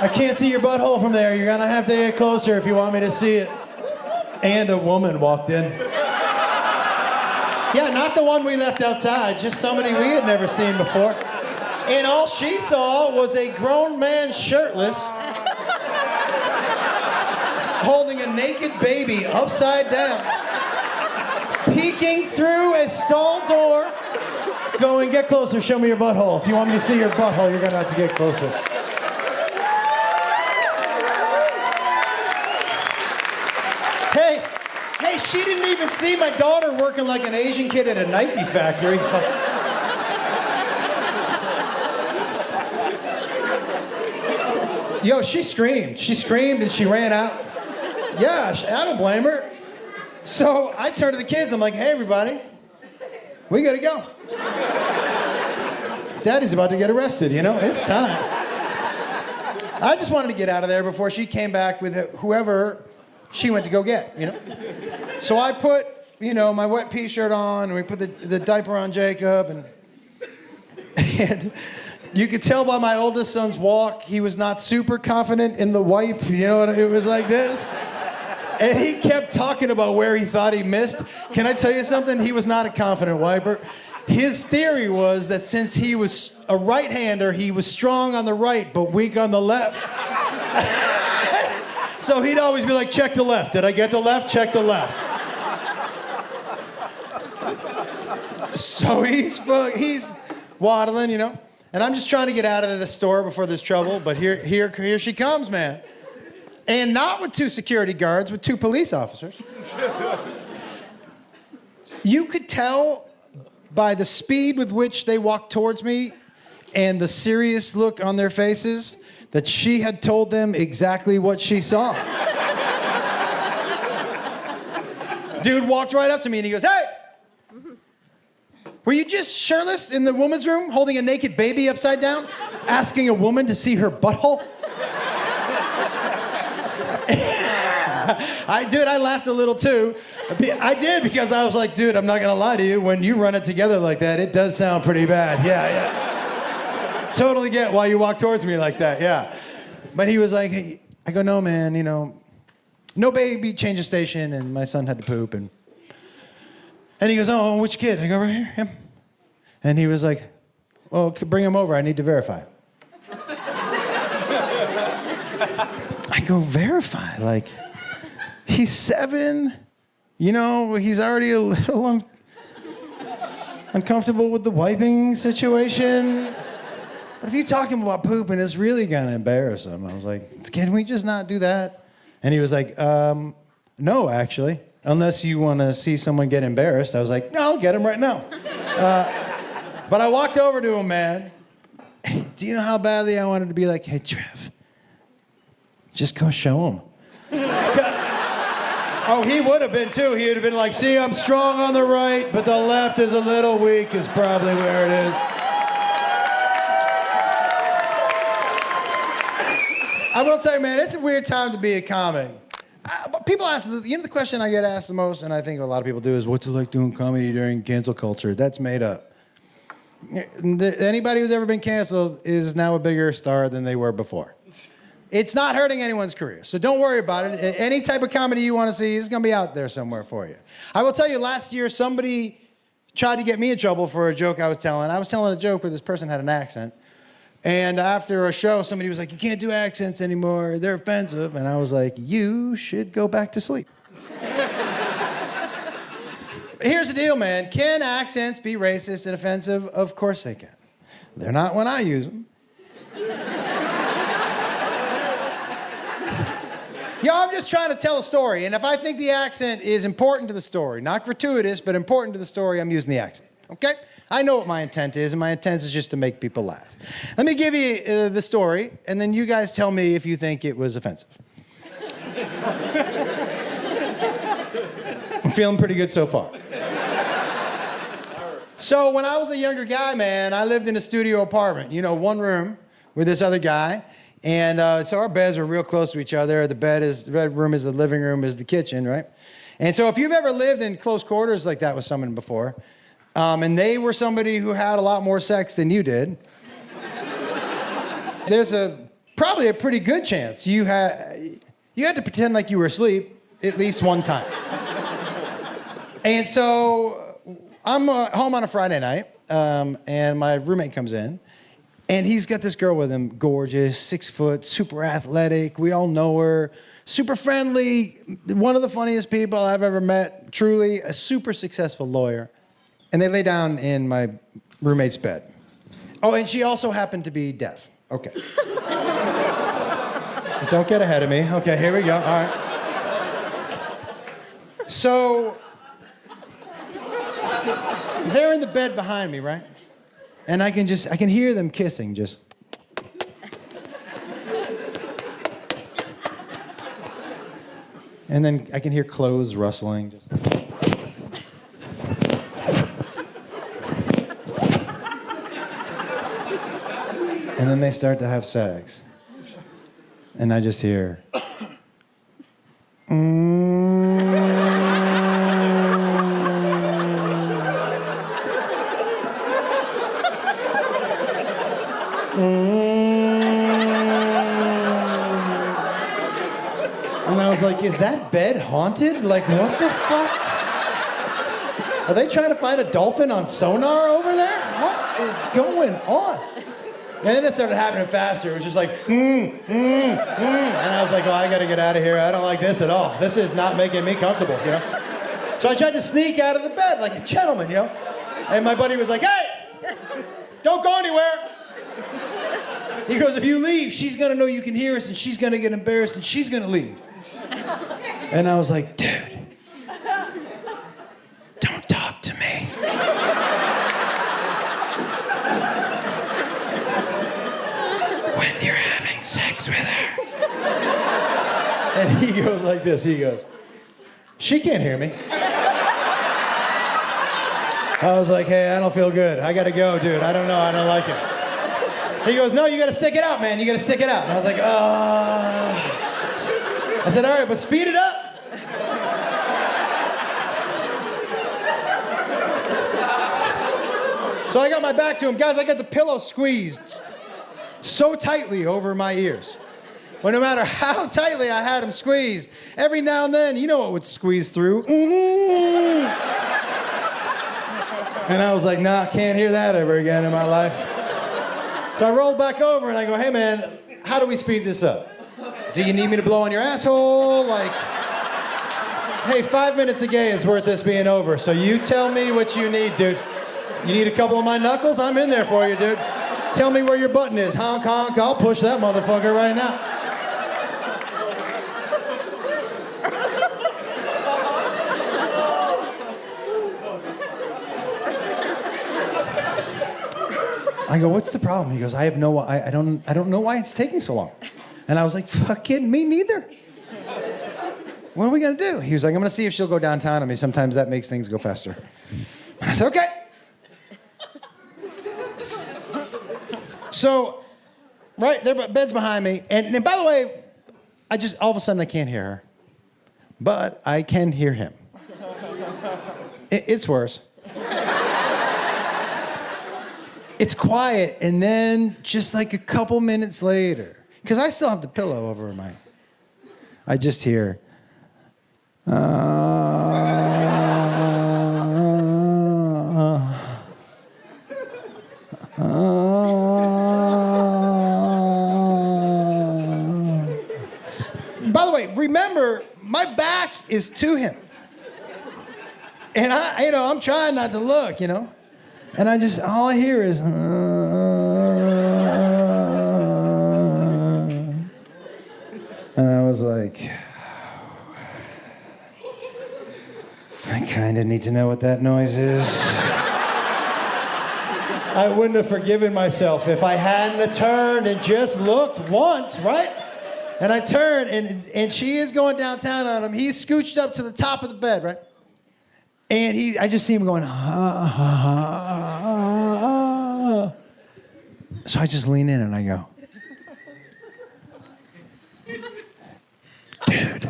I can't see your butthole from there. You're gonna have to get closer if you want me to see it. And a woman walked in. Yeah, not the one we left outside, just somebody we had never seen before. And all she saw was a grown man shirtless, holding a naked baby upside down, peeking through a stall door, going, get closer, show me your butthole. If you want me to see your butthole, you're gonna have to get closer. Hey, she didn't even see my daughter working like an Asian kid at a Nike factory. Yo, she screamed. She screamed and she ran out. Yeah, I don't blame her. So I turned to the kids. I'm like, hey, everybody, we gotta go. Daddy's about to get arrested, you know? It's time. I just wanted to get out of there before she came back with whoever she went to go get, you know? So I put, you know, my wet pea shirt on, and we put the diaper on Jacob, and you could tell by my oldest son's walk, he was not super confident in the wipe, you know, it was like this. And he kept talking about where he thought he missed. Can I tell you something? He was not a confident wiper. His theory was that since he was a right-hander, he was strong on the right, but weak on the left. So he'd always be like, check the left. Did I get the left? Check the left. So he's waddling, you know. And I'm just trying to get out of the store before there's trouble, but here she comes, man. And not with 2 security guards, with 2 police officers. You could tell by the speed with which they walked towards me and the serious look on their faces that she had told them exactly what she saw. Dude walked right up to me and he goes, hey! Were you just shirtless in the woman's room holding a naked baby upside down, asking a woman to see her butthole? I laughed a little too. I did because I was like, dude, I'm not gonna lie to you. When you run it together like that, it does sound pretty bad. Yeah. Totally get why you walk towards me like that, yeah. But he was like, hey, I go, no, man, you know, no baby, change of station, and my son had to poop, and he goes, oh, which kid? I go, right here, him. And he was like, well, bring him over, I need to verify. I go, verify? Like, he's 7, you know, he's already a little uncomfortable with the wiping situation. But if you talk to him about pooping, it's really gonna embarrass him. I was like, can we just not do that? And he was like, no, actually, unless you wanna see someone get embarrassed. I was like, no, I'll get him right now. But I walked over to him, man. Do you know how badly I wanted to be like, hey, Trev, just go show him. Oh, he would have been too. He would have been like, see, I'm strong on the right, but the left is a little weak is probably where it is. I will tell you, man, it's a weird time to be a comic. But people ask, you know, the question I get asked the most, and I think a lot of people do, is what's it like doing comedy during cancel culture? That's made up. Anybody who's ever been canceled is now a bigger star than they were before. It's not hurting anyone's career, so don't worry about it. Any type of comedy you want to see is going to be out there somewhere for you. I will tell you, last year, somebody tried to get me in trouble for a joke I was telling. I was telling a joke where this person had an accent. And after a show, somebody was like, you can't do accents anymore. They're offensive. And I was like, you should go back to sleep. Here's the deal, man. Can accents be racist and offensive? Of course they can. They're not when I use them. Yo, I'm just trying to tell a story, and if I think the accent is important to the story, not gratuitous, but important to the story, I'm using the accent, okay? I know what my intent is, and my intent is just to make people laugh. Let me give you the story, and then you guys tell me if you think it was offensive. I'm feeling pretty good so far. So when I was a younger guy, man, I lived in a studio apartment, you know, one room with this other guy. And so our beds were real close to each other. The bedroom is the living room, is the kitchen, right? And so if you've ever lived in close quarters like that with someone before, and they were somebody who had a lot more sex than you did, there's probably a pretty good chance you had to pretend like you were asleep at least one time. And so I'm home on a Friday night, and my roommate comes in. And he's got this girl with him, gorgeous, 6 foot, super athletic. We all know her. Super friendly, one of the funniest people I've ever met. Truly, a super successful lawyer. And they lay down in my roommate's bed. Oh, and she also happened to be deaf. Okay. Don't get ahead of me. Okay, here we go. All right. So, they're in the bed behind me, right? And I can hear them kissing, just. And then I can hear clothes rustling, just. And then they start to have sex. And I just hear. And I was like, is that bed haunted? Like, what the fuck? Are they trying to find a dolphin on sonar over there? What is going on? And then it started happening faster. It was just like, And I was like, oh, I gotta get out of here. I don't like this at all. This is not making me comfortable, you know? So I tried to sneak out of the bed like a gentleman, you know? And my buddy was like, hey, don't go anywhere. He goes, if you leave, she's gonna know you can hear us, and she's gonna get embarrassed, and she's gonna leave. And I was like, dude, don't talk to me. When you're having sex with her. And he goes like this, he goes, she can't hear me. I was like, hey, I don't feel good. I gotta go, dude. I don't know, I don't like it. He goes, no, you gotta stick it out, man. You gotta stick it out. And I was like, I said, all right, but speed it up. So I got my back to him. Guys, I got the pillow squeezed so tightly over my ears. Well, no matter how tightly I had him squeezed, every now and then, you know what would squeeze through? And I was like, nah, can't hear that ever again in my life. So I rolled back over and I go, hey man, how do we speed this up? Do you need me to blow on your asshole? Like, hey, 5 minutes a gay is worth this being over. So you tell me what you need, dude. You need a couple of my knuckles? I'm in there for you, dude. Tell me where your button is. Honk, honk, I'll push that motherfucker right now. I go, what's the problem? He goes, I don't know why it's taking so long. And I was like, fucking me neither. What are we gonna do? He was like, I'm gonna see if she'll go downtown on me. Sometimes that makes things go faster. And I said, okay. So, right, their bed's behind me. And by the way, all of a sudden I can't hear her. But I can hear him. It's worse. It's quiet, and then just like a couple minutes later, because I still have the pillow over I just hear, by the way, remember, my back is to him. And I'm trying not to look, And all I hear is, was like, I kind of need to know what that noise is. I wouldn't have forgiven myself if I hadn't turned and just looked once, right? And I turned, and she is going downtown on him. He's scooched up to the top of the bed, right? And I just see him going, So I just lean in and I go, dude.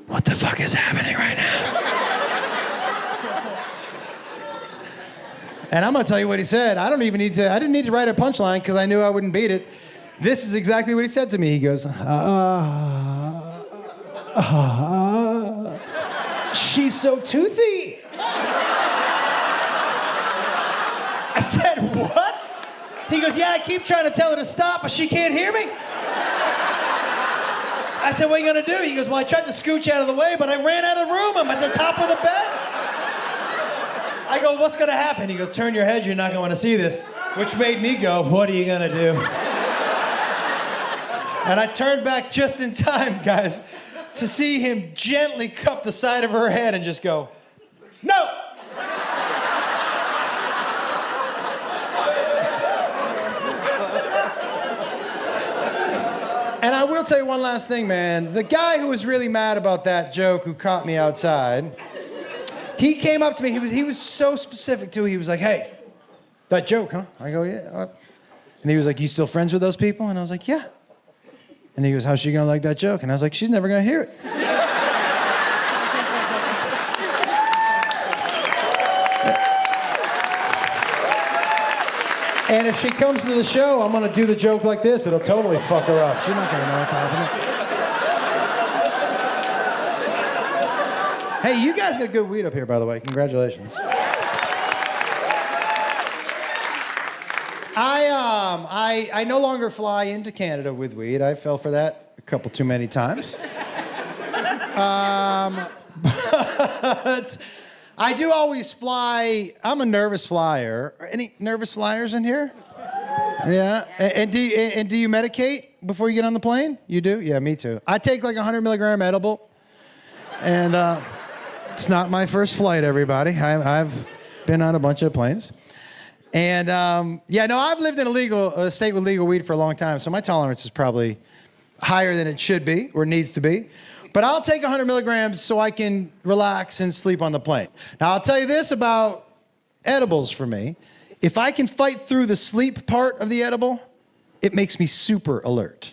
What the fuck is happening right now? And I'm gonna tell you what he said. I didn't need to write a punchline because I knew I wouldn't beat it. This is exactly what he said to me. He goes, she's so toothy. I said, what? He goes, yeah, I keep trying to tell her to stop, but she can't hear me. I said, what are you gonna do? He goes, well, I tried to scooch out of the way, but I ran out of room. I'm at the top of the bed. I go, what's gonna happen? He goes, turn your head, you're not gonna see this. Which made me go, what are you gonna do? And I turned back just in time, guys, to see him gently cup the side of her head and just go, no! And I will tell you one last thing, man. The guy who was really mad about that joke who caught me outside, he came up to me. He was so specific, too. He was like, hey, that joke, huh? I go, yeah. And he was like, you still friends with those people? And I was like, yeah. And he goes, how's she gonna like that joke? And I was like, she's never gonna hear it. And if she comes to the show, I'm gonna do the joke like this. It'll totally fuck her up. She's not gonna know what's happening. Hey, you guys got good weed up here, by the way. Congratulations. I no longer fly into Canada with weed. I fell for that a couple too many times. But I do always fly. I'm a nervous flyer. Are any nervous flyers in here? Yeah. And do you medicate before you get on the plane? You do? Yeah, me too. I take like 100 milligram edible, and it's not my first flight. Everybody, I've been on a bunch of planes. And I've lived in a state with legal weed for a long time, so my tolerance is probably higher than it should be or needs to be. But I'll take 100 milligrams so I can relax and sleep on the plane. Now, I'll tell you this about edibles for me. If I can fight through the sleep part of the edible, it makes me super alert.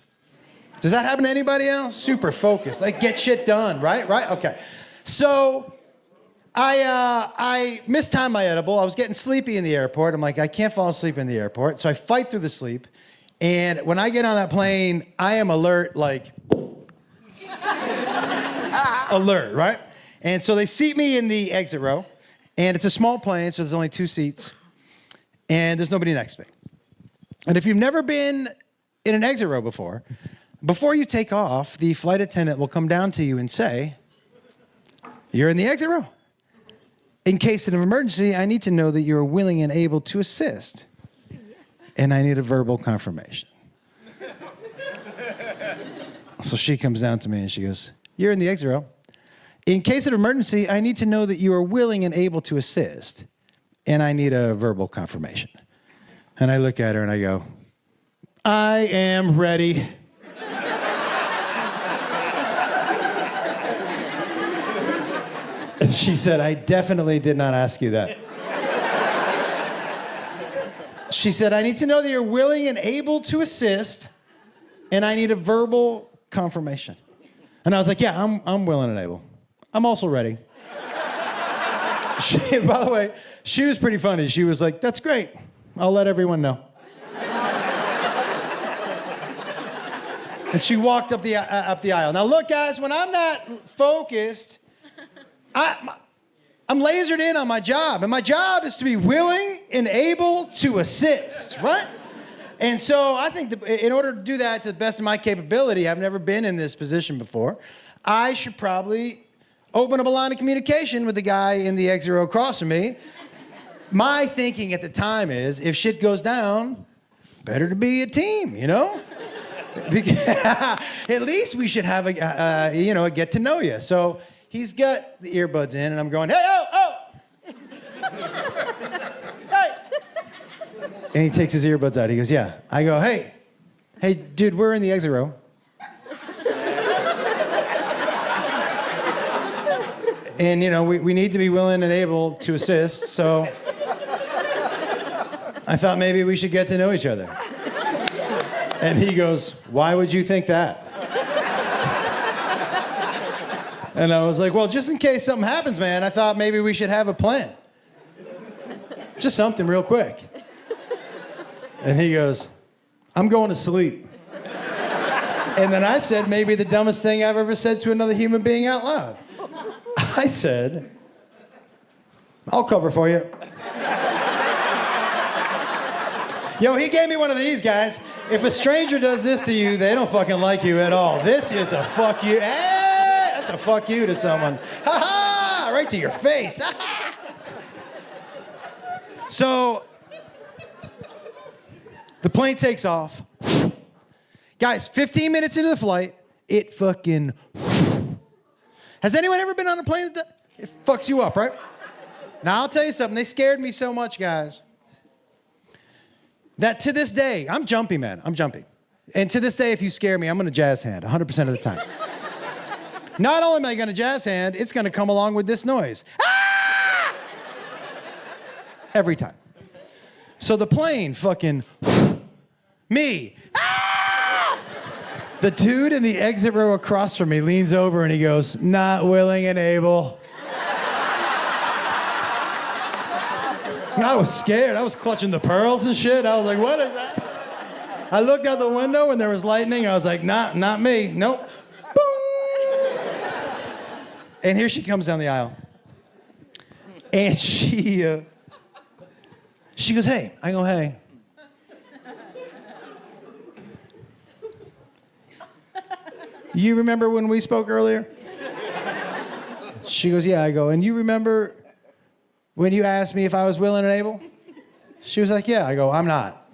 Does that happen to anybody else? Super focused, like get shit done, right? Right? Okay. So I mistimed my edible. I was getting sleepy in the airport. I'm like, I can't fall asleep in the airport. So I fight through the sleep. And when I get on that plane, I am alert, like, alert, right? And so they seat me in the exit row. And it's a small plane, so there's only 2 seats. And there's nobody next to me. And if you've never been in an exit row before you take off, the flight attendant will come down to you and say, you're in the exit row. In case of an emergency, I need to know that you're willing and able to assist. And I need a verbal confirmation. So she comes down to me and she goes, you're in the exit row. In case of an emergency, I need to know that you are willing and able to assist. And I need a verbal confirmation. And I look at her and I go, I am ready. And she said, I definitely did not ask you that. She said, I need to know that you're willing and able to assist, and I need a verbal confirmation. And I was like, yeah, I'm willing and able. I'm also ready. By the way, she was pretty funny. She was like, that's great. I'll let everyone know. And she walked up the aisle. Now look, guys, when I'm that focused, I'm lasered in on my job, and my job is to be willing and able to assist, right? And so I think in order to do that to the best of my capability, I've never been in this position before, I should probably open up a line of communication with the guy in the exit row across from me my thinking at the time is, if shit goes down, better to be a team, you know? At least we should have a get to know you. So he's got the earbuds in, and I'm going, hey, oh! Hey! And he takes his earbuds out. He goes, yeah. I go, hey, dude, we're in the exit row. And, we need to be willing and able to assist, so I thought maybe we should get to know each other. And he goes, why would you think that? And I was like, well, just in case something happens, man, I thought maybe we should have a plan. Just something real quick. And he goes, I'm going to sleep. And then I said maybe the dumbest thing I've ever said to another human being out loud. I said, I'll cover for you. Yo, he gave me one of these, guys. If a stranger does this to you, they don't fucking like you at all. This is a fuck you. Hey, that's a fuck you to someone. Ha ha! Right to your face. Ha ha! So, the plane takes off. Guys, 15 minutes into the flight, it fucking... Has anyone ever been on a plane that it fucks you up, right? Now, I'll tell you something. They scared me so much, guys, that to this day, I'm jumpy, man. I'm jumpy. And to this day, if you scare me, I'm going to jazz hand 100% of the time. Not only am I going to jazz hand, it's going to come along with this noise. Ah! Every time. So the plane fucking... me. Ah! The dude in the exit row across from me leans over and he goes, not willing and able. I was scared. I was clutching the pearls and shit. I was like, what is that? I looked out the window and there was lightning. I was like, not me. Nope. Boom. And here she comes down the aisle. And she goes, hey. I go, hey. You remember when we spoke earlier? She goes, yeah. I go, and you remember when you asked me if I was willing and able? She was like, yeah. I go, I'm not.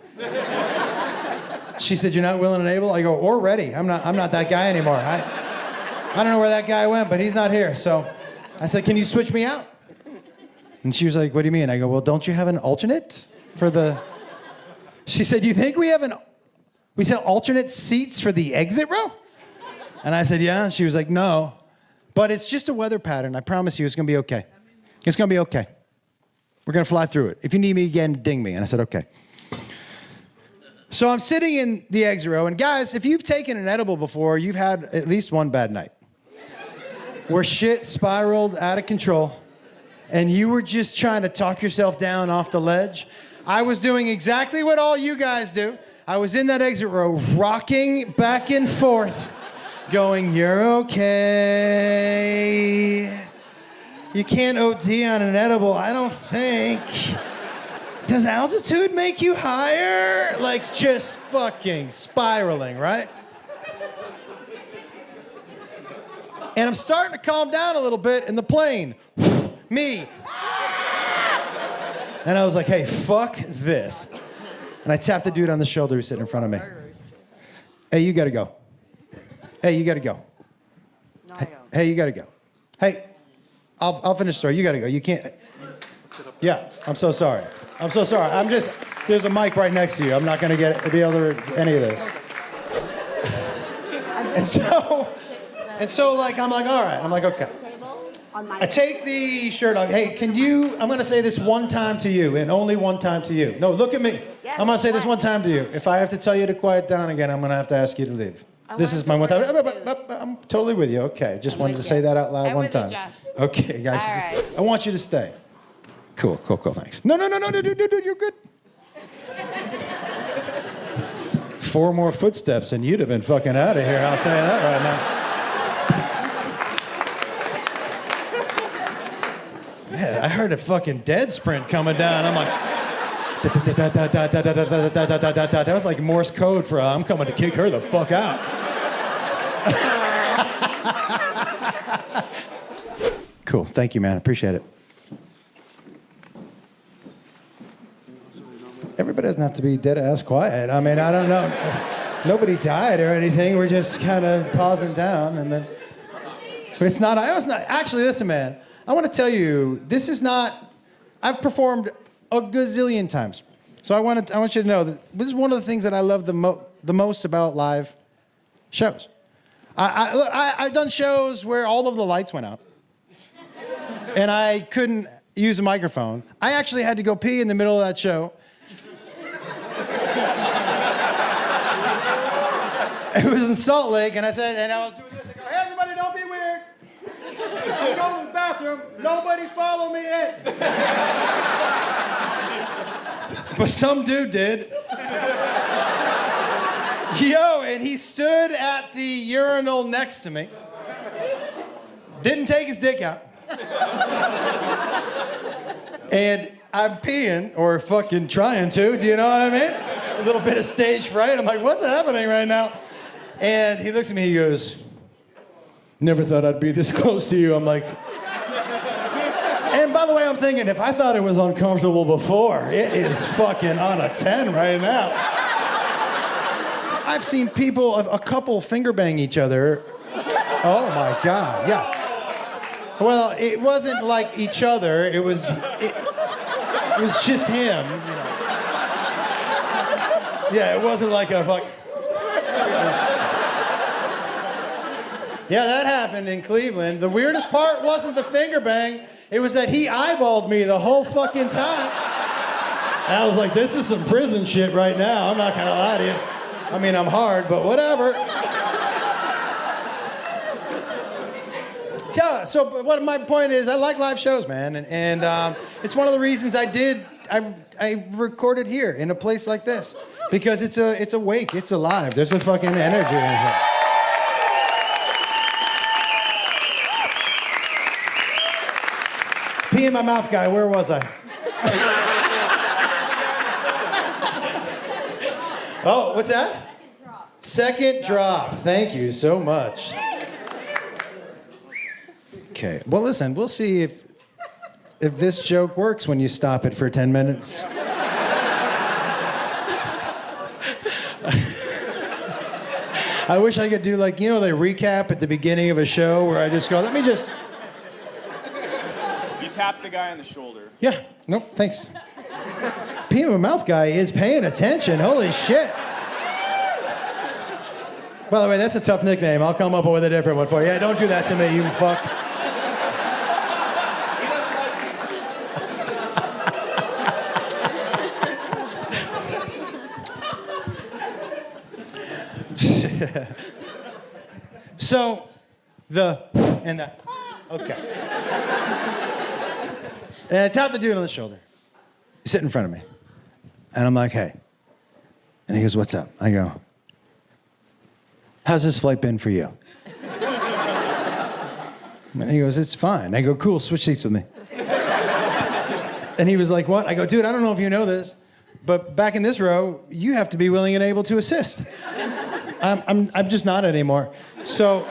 She said, you're not willing and able? I go, or ready. I'm not that guy anymore. I don't know where that guy went, but he's not here. So I said, can you switch me out? And she was like, what do you mean? I go, well, don't you have an alternate for the... She said, you think we sell alternate seats for the exit row? And I said, yeah. She was like, no. But it's just a weather pattern. I promise you it's going to be okay. It's going to be okay. We're going to fly through it. If you need me again, ding me. And I said, okay. So I'm sitting in the exit row. And guys, if you've taken an edible before, you've had at least one bad night where shit spiraled out of control and you were just trying to talk yourself down off the ledge. I was doing exactly what all you guys do. I was in that exit row, rocking back and forth, going, you're okay. You can't OD on an edible, I don't think. Does altitude make you higher? Like, just fucking spiraling, right? And I'm starting to calm down a little bit in the plane. Me. And I was like, hey, fuck this. And I tapped the dude on the shoulder who's sitting in front of me. Hey, you gotta go. Hey, you gotta go. Hey, you gotta go. Hey, I'll finish the story. You gotta go. You can't. Yeah, I'm so sorry. I'm so sorry. There's a mic right next to you. I'm not gonna be able to any of this. And so like, I'm like, all right. I'm like, okay. I take the shirt off. Hey, I'm gonna say this one time to you and only one time to you. No, look at me. I'm gonna say this one time to you. If I have to tell you to quiet down again, I'm gonna have to ask you to leave. This is my one time. I'm totally with you. Okay, just wanted to say that out loud one time. Okay, guys. All right. I want you to stay. Cool, thanks. No, dude, you're good. 4 more footsteps and you'd have been fucking out of here, I'll tell you that right now. Yeah, I heard a fucking dead sprint coming down. I'm like... That was like Morse code for I'm coming to kick her the fuck out. Cool, thank you, man. Appreciate it. everybody doesn't have to be dead ass quiet. I mean, I don't know. Nobody died or anything. We're just kind of pausing down, and then. But it's not. I was not. Actually, listen, man. I want to tell you, this is not. I've performed a gazillion times, so I want you to know that this is one of the things that I love the most about live shows. I've done shows where all of the lights went out, and I couldn't use a microphone. I actually had to go pee in the middle of that show. It was in Salt Lake, and I was doing this. I go, hey, everybody, don't be weird. I'm going to the bathroom. Nobody follow me in. But some dude did. Yo, and he stood at the urinal next to me. Didn't take his dick out. And I'm peeing, or fucking trying to, do you know what I mean? A little bit of stage fright. I'm like, what's happening right now? And he looks at me, he goes, never thought I'd be this close to you. I'm like, and by the way, I'm thinking, if I thought it was uncomfortable before, it is fucking on a 10 right now. I've seen people, a couple finger bang each other. Oh my God, yeah. Well, it wasn't like each other, it was just him, you know. Yeah, it wasn't like a fuck. Yeah, that happened in Cleveland. The weirdest part wasn't the finger bang. It was that he eyeballed me the whole fucking time. And I was like, this is some prison shit right now. I'm not gonna lie to you. I mean, I'm hard, but whatever. Yeah, so what my point is, I like live shows, man. And it's one of the reasons I recorded here in a place like this. Because it's awake, it's alive. There's a fucking energy in here. Pee in my mouth guy, where was I? Oh, what's that? Second drop. Thank you so much. Okay, well listen, we'll see if this joke works when you stop it for 10 minutes. I wish I could do like, you know, they recap at the beginning of a show where I just go, let me just... You tap the guy on the shoulder. Yeah, nope, thanks. Pee in my mouth guy is paying attention, holy shit. By the way, that's a tough nickname. I'll come up with a different one for you. Yeah, don't do that to me, you fuck. So, the and the, okay. And I tap the dude on the shoulder. He's sitting in front of me. And I'm like, hey. And he goes, what's up? I go, how's this flight been for you? And he goes, it's fine. I go, cool, switch seats with me. And he was like, what? I go, dude, I don't know if you know this, but back in this row, you have to be willing and able to assist. I'm just not anymore. So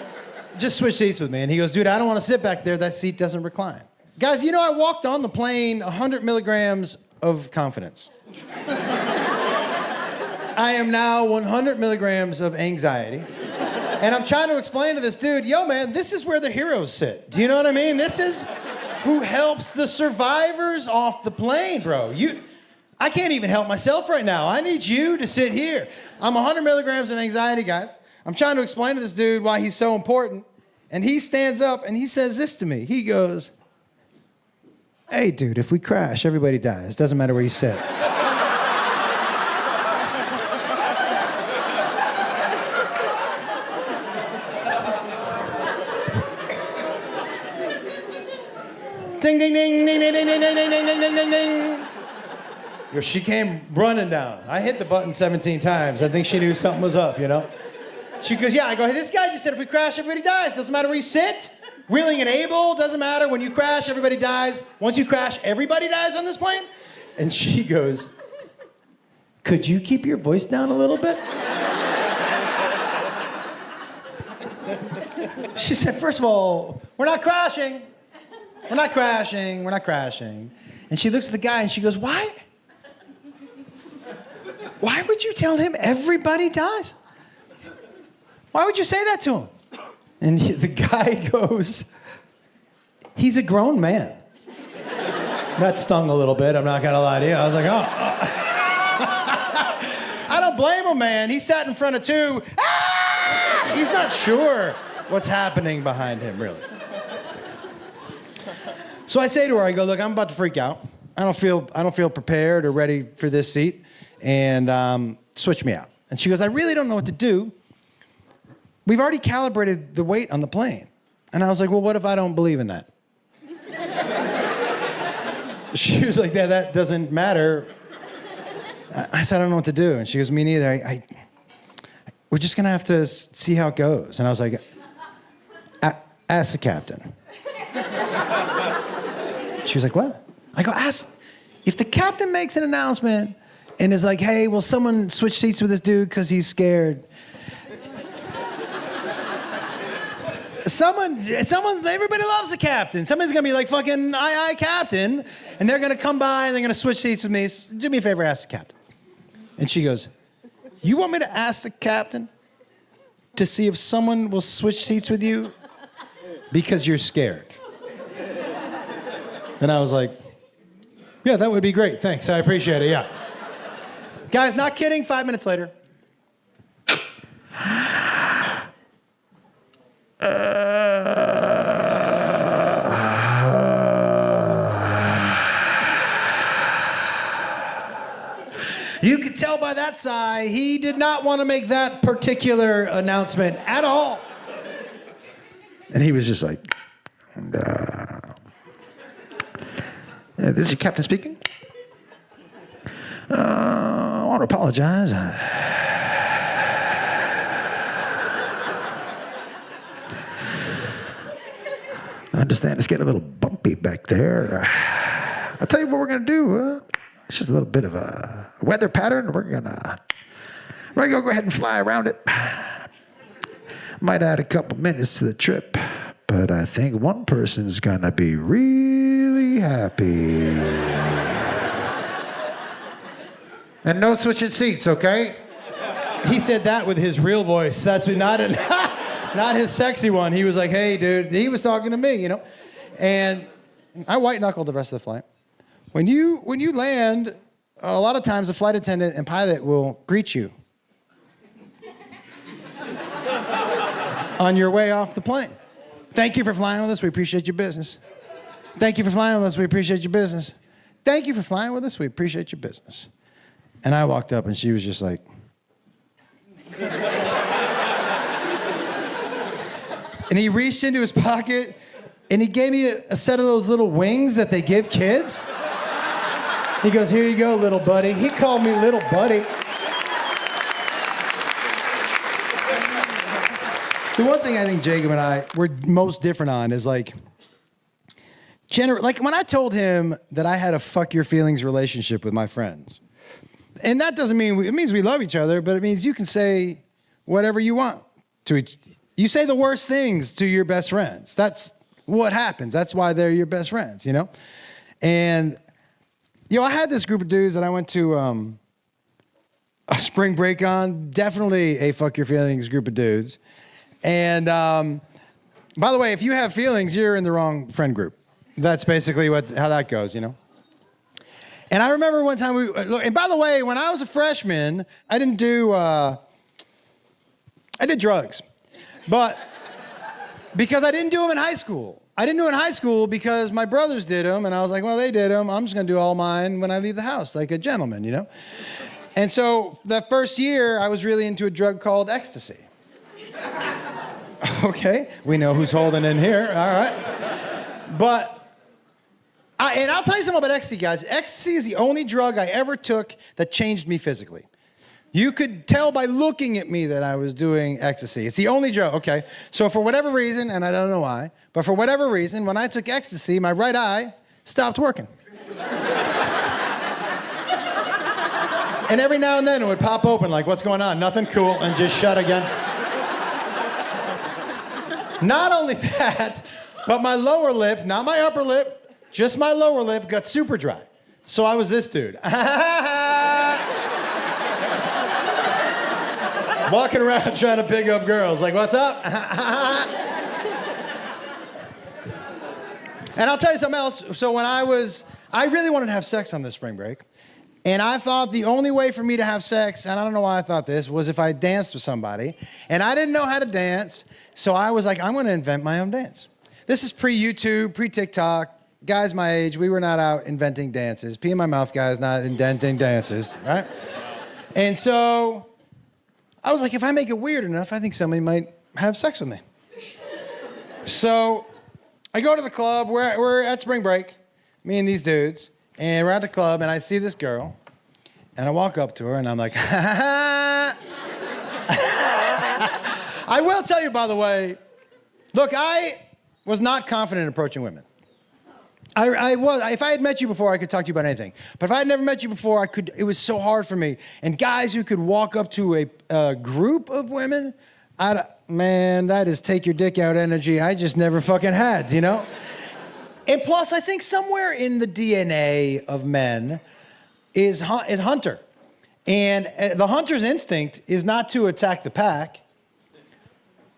just switch seats with me. And he goes, dude, I don't want to sit back there. That seat doesn't recline. Guys, you know, I walked on the plane 100 milligrams of confidence. I am now 100 milligrams of anxiety. And I'm trying to explain to this dude, yo, man, this is where the heroes sit. Do you know what I mean? This is who helps the survivors off the plane, bro. I can't even help myself right now. I need you to sit here. I'm 100 milligrams of anxiety, guys. I'm trying to explain to this dude why he's so important. And he stands up and he says this to me. He goes, hey, dude, if we crash, everybody dies. Doesn't matter where you sit. Ding, ding, ding, ding, ding, ding, ding, ding, ding, ding, ding, ding, ding. She came running down. I hit the button 17 times. I think she knew something was up, you know? She goes, yeah. I go, hey, this guy just said if we crash, everybody dies. Doesn't matter where you sit. Willing and able, doesn't matter. When you crash, everybody dies. Once you crash, everybody dies on this plane? And she goes, could you keep your voice down a little bit? She said, first of all, we're not crashing. We're not crashing. We're not crashing. And she looks at the guy and she goes, why Why would you tell him everybody dies? Why would you say that to him? And the guy goes, he's a grown man. That stung a little bit, I'm not gonna lie to you. I was like, oh. I don't blame him, man. He sat in front of two. Ah! He's not sure what's happening behind him, really. So I say to her, I go, look, I'm about to freak out. I don't feel prepared or ready for this seat, and switch me out. And she goes, I really don't know what to do. We've already calibrated the weight on the plane. And I was like, well, what if I don't believe in that? She was like, yeah, that doesn't matter. I said, I don't know what to do. And she goes, me neither. We're just gonna have to see how it goes. And I was like, ask the captain. She was like, what? I go, ask. If the captain makes an announcement and is like, hey, will someone switch seats with this dude because he's scared? Everybody loves the captain. Somebody's gonna be like, fucking, aye, captain. And they're gonna come by and they're gonna switch seats with me. Do me a favor, ask the captain. And she goes, you want me to ask the captain to see if someone will switch seats with you because you're scared? And I was like, yeah, that would be great. Thanks, I appreciate it, yeah. Guys, not kidding, 5 minutes later. You could tell by that sigh, he did not want to make that particular announcement at all. And he was just like, this is your captain speaking. I want to apologize. I understand it's getting a little bumpy back there. I'll tell you what we're going to do. It's just a little bit of a weather pattern. We're gonna go ahead and fly around it. Might add a couple minutes to the trip, but I think one person's gonna be really happy. And no switching seats, okay? He said that with his real voice. That's not his sexy one. He was like, hey, dude. He was talking to me, you know? And I white-knuckled the rest of the flight. When you land, a lot of times the flight attendant and pilot will greet you on your way off the plane. Thank you for flying with us. We appreciate your business. Thank you for flying with us. We appreciate your business. Thank you for flying with us. We appreciate your business. And I walked up and she was just like, and he reached into his pocket and he gave me a set of those little wings that they give kids. He goes, here you go, little buddy. He called me little buddy. The one thing I think Jacob and I were most different on is like when I told him that I had a fuck your feelings relationship with my friends. And that doesn't mean, it means we love each other, but it means you can say whatever you want to each. You say the worst things to your best friends. That's what happens. That's why they're your best friends, you know? And I had this group of dudes that I went to a spring break on. Definitely a fuck your feelings group of dudes. And by the way, if you have feelings, you're in the wrong friend group. That's basically how that goes, you know? And I remember one time and by the way, when I was a freshman, I did drugs. But because I didn't do them in high school. I didn't do it in high school because my brothers did them, and I was like, well, they did them. I'm just going to do all mine when I leave the house, like a gentleman, you know? And so the first year, I was really into a drug called ecstasy. Okay, we know who's holding in here, all right. But, and I'll tell you something about ecstasy, guys. Ecstasy is the only drug I ever took that changed me physically. You could tell by looking at me that I was doing ecstasy. It's the only drug, okay? So for whatever reason, and I don't know why, but for whatever reason, when I took ecstasy, my right eye stopped working. And every now and then it would pop open like, what's going on? Nothing, cool, and just shut again. Not only that, but my lower lip, not my upper lip, just my lower lip got super dry. So I was this dude. Walking around trying to pick up girls. Like, what's up? And I'll tell you something else. So I really wanted to have sex on this spring break. And I thought the only way for me to have sex, and I don't know why I thought this, was if I danced with somebody. And I didn't know how to dance, so I was like, I'm gonna invent my own dance. This is pre-YouTube, pre-TikTok. Guys my age, we were not out inventing dances. Pee in my mouth, guys, not inventing dances, right? And so I was like, if I make it weird enough, I think somebody might have sex with me. So I go to the club, we're at spring break, me and these dudes. And we're at the club, and I see this girl, and I walk up to her, and I'm like, I will tell you, by the way, look, I was not confident in approaching women. If I had met you before, I could talk to you about anything. But if I had never met you before, it was so hard for me. And guys who could walk up to a group of women, man, that is take your dick out energy I just never fucking had, you know? And plus, I think somewhere in the DNA of men is hunter. And the hunter's instinct is not to attack the pack.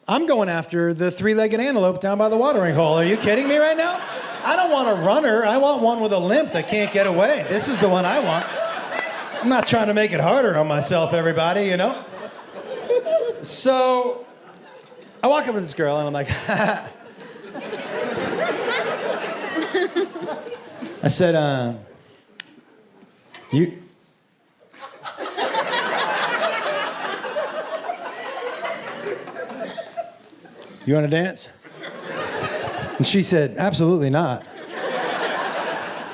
I'm going after the three-legged antelope down by the watering hole. Are you kidding me right now? I don't want a runner. I want one with a limp that can't get away. This is the one I want. I'm not trying to make it harder on myself, everybody, you know? So I walk up to this girl, and I'm like, I said, you want to dance? And she said, absolutely not.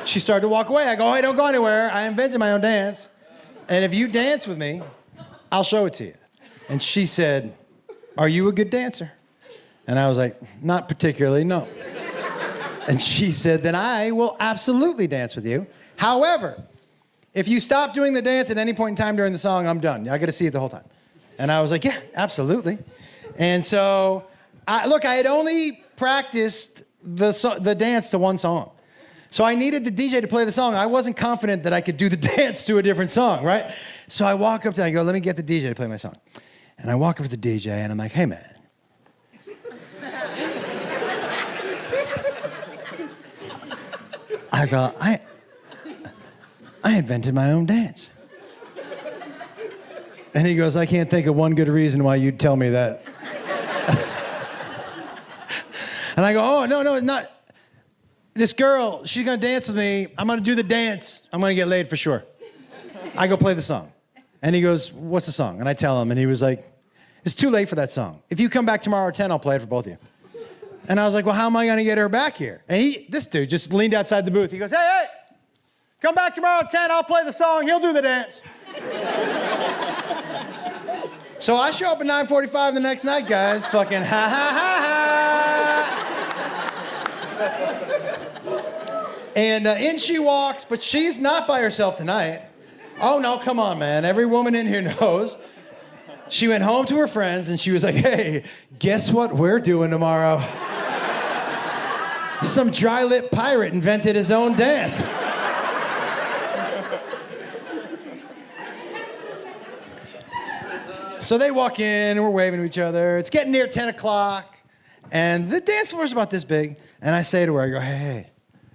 She started to walk away. I go, hey, don't go anywhere. I invented my own dance. And if you dance with me, I'll show it to you. And she said, are you a good dancer? And I was like, not particularly, no. And she said, then I will absolutely dance with you. However, if you stop doing the dance at any point in time during the song, I'm done. I got to see it the whole time. And I was like, yeah, absolutely. And so, I had only practiced the dance to one song. So I needed the DJ to play the song. I wasn't confident that I could do the dance to a different song, right? So I walk up to him, I go, let me get the DJ to play my song. And I walk up to the DJ, and I'm like, hey, man. I go, I invented my own dance. And he goes, I can't think of one good reason why you'd tell me that. And I go, oh, no, it's not. This girl, she's gonna dance with me. I'm gonna do the dance. I'm gonna get laid for sure. I go play the song. And he goes, what's the song? And I tell him, and he was like, it's too late for that song. If you come back tomorrow at 10, I'll play it for both of you. And I was like, well, how am I gonna get her back here? And this dude just leaned outside the booth. He goes, hey, come back tomorrow at 10, I'll play the song, he'll do the dance. So I show up at 9:45 the next night, guys, fucking ha ha ha ha. And in she walks, but she's not by herself tonight. Oh no, come on, man. Every woman in here knows. She went home to her friends and she was like, hey, guess what we're doing tomorrow? Some dry-lip pirate invented his own dance. So they walk in and we're waving to each other. It's getting near 10 o'clock and the dance floor is about this big. And I say to her, I go, hey,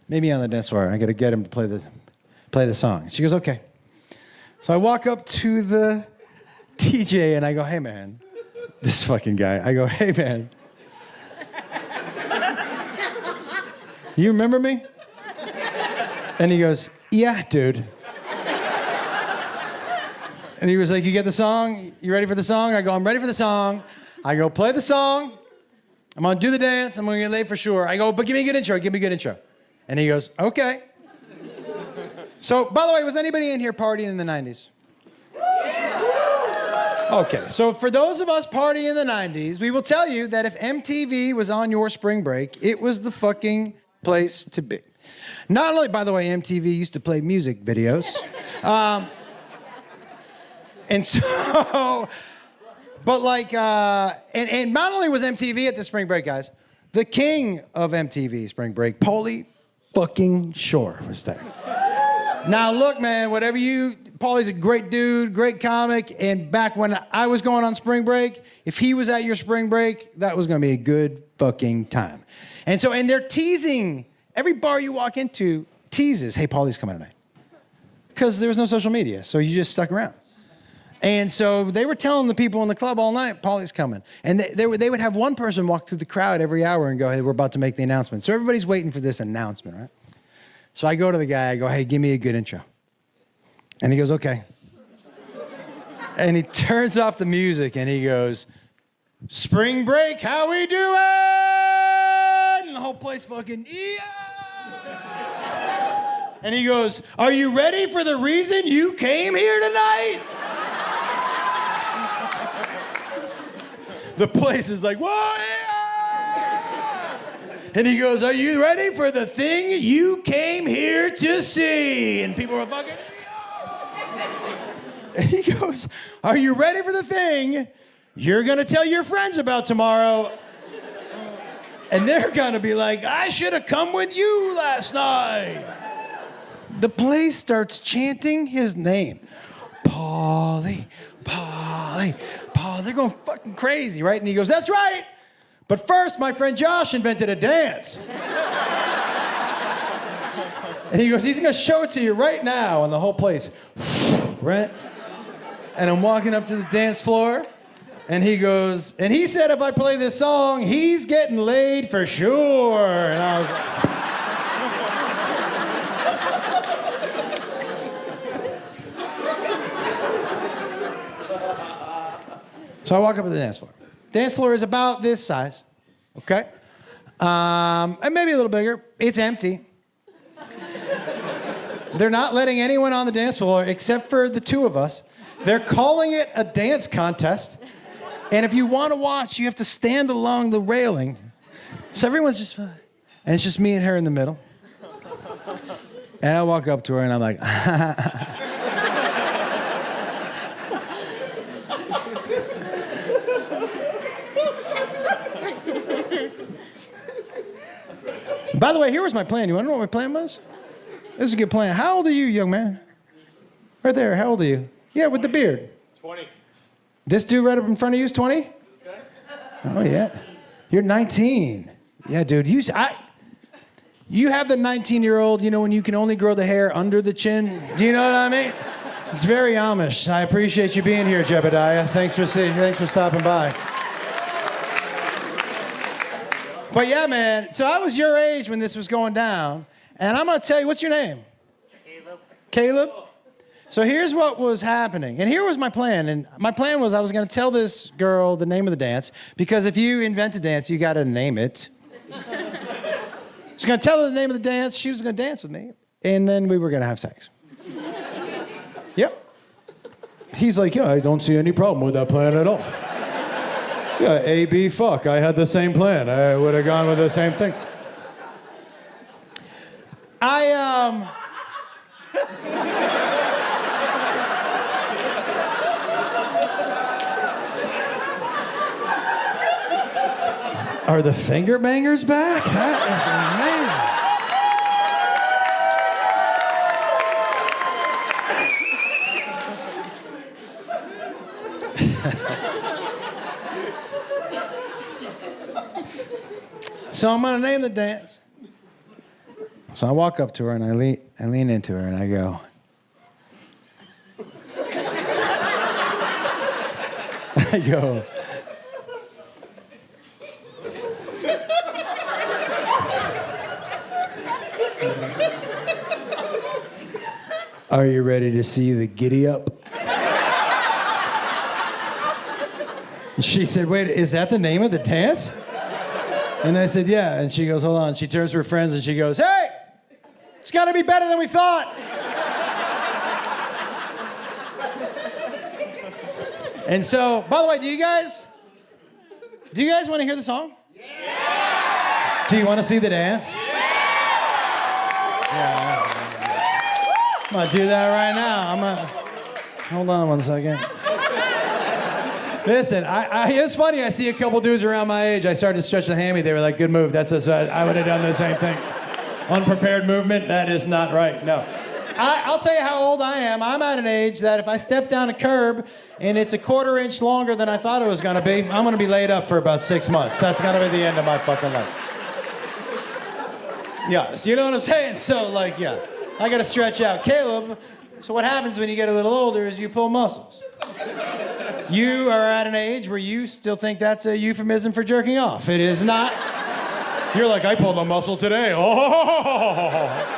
meet me on the dance floor. I gotta get him to play the song. She goes, okay. So I walk up to the DJ and I go, hey man, this fucking guy. I go, hey man. You remember me? And he goes, yeah, dude. And he was like, you get the song? You ready for the song? I go, I'm ready for the song. I go, play the song. I'm gonna do the dance. I'm gonna get laid for sure. I go, but give me a good intro. Give me a good intro. And he goes, okay. So, by the way, was anybody in here partying in the 90s? Okay, so for those of us partying in the 90s, we will tell you that if MTV was on your spring break, it was the fucking place to be. Not only, by the way, MTV used to play music videos. And so, but like, and not only was MTV at the spring break, guys, the king of MTV spring break, Pauly fucking Shore was there. Now look, man, whatever you Paulie's a great dude, great comic, and back when I was going on spring break, if he was at your spring break, that was gonna be a good fucking time. And they're teasing, every bar you walk into teases, hey, Paulie's coming tonight. Because there was no social media, so you just stuck around. And so they were telling the people in the club all night, Paulie's coming. And they would have one person walk through the crowd every hour and go, hey, we're about to make the announcement. So everybody's waiting for this announcement, right? So I go to the guy, I go, hey, give me a good intro. And he goes, okay. And he turns off the music and he goes, spring break, how we doing? And the whole place fucking, yeah. And he goes, are you ready for the reason you came here tonight? The place is like, whoa, yeah. And he goes, are you ready for the thing you came here to see? And people are fucking, yeah. And he goes, are you ready for the thing you're gonna tell your friends about tomorrow? And they're gonna be like, I should have come with you last night. The place starts chanting his name. Paulie, Paulie, Paulie. They're going fucking crazy, right? And he goes, that's right. But first, my friend Josh invented a dance. And he goes, he's gonna show it to you right now. And the whole place, right? And I'm walking up to the dance floor. And he goes, and he said if I play this song, he's getting laid for sure. And I was like, so I walk up to the dance floor. Dance floor is about this size, okay? And maybe a little bigger. It's empty. They're not letting anyone on the dance floor except for the two of us. They're calling it a dance contest. And if you want to watch, you have to stand along the railing. So everyone's just, and it's just me and her in the middle. And I walk up to her and I'm like, by the way, here was my plan. You want to know what my plan was? This is a good plan. How old are you, young man? Right there. How old are you? Yeah, with the beard. 20. This dude right up in front of you is 20? This guy? Oh, yeah. You're 19. Yeah, dude. You have the 19-year-old, you know, when you can only grow the hair under the chin. Do you know what I mean? It's very Amish. I appreciate you being here, Jebediah. Thanks for stopping by. But yeah, man, so I was your age when this was going down, and I'm gonna tell you, what's your name? Caleb. Caleb? So here's what was happening, and here was my plan, and my plan was I was gonna tell this girl the name of the dance, because if you invent a dance, you gotta name it. I was gonna tell her the name of the dance, she was gonna dance with me, and then we were gonna have sex. Yep. He's like, yeah, I don't see any problem with that plan at all. Yeah, A, B, fuck. I had the same plan. I would have gone with the same thing. Are the finger bangers back? That is amazing. So I'm gonna name the dance. So I walk up to her and I lean into her and I go. I go. Are you ready to see the giddy up? And she said, wait, is that the name of the dance? And I said, yeah. And she goes, hold on. She turns to her friends and she goes, hey, it's got to be better than we thought. And so, by the way, do you guys want to hear the song? Yeah. Do you want to see the dance? Yeah. I'm going to do that right now. Hold on one second. Listen, it's funny. I see a couple dudes around my age. I started to stretch the hammy. They were like, good move. I would have done the same thing. Unprepared movement, that is not right. No. I'll tell you how old I am. I'm at an age that if I step down a curb and it's a 1/4 inch longer than I thought it was gonna be, I'm gonna be laid up for about 6 months. That's gonna be the end of my fucking life. Yeah, so you know what I'm saying? So like, yeah, I gotta stretch out. Caleb, so what happens when you get a little older is you pull muscles. You are at an age where you still think that's a euphemism for jerking off. It is not. You're like, I pulled a muscle today. Oh.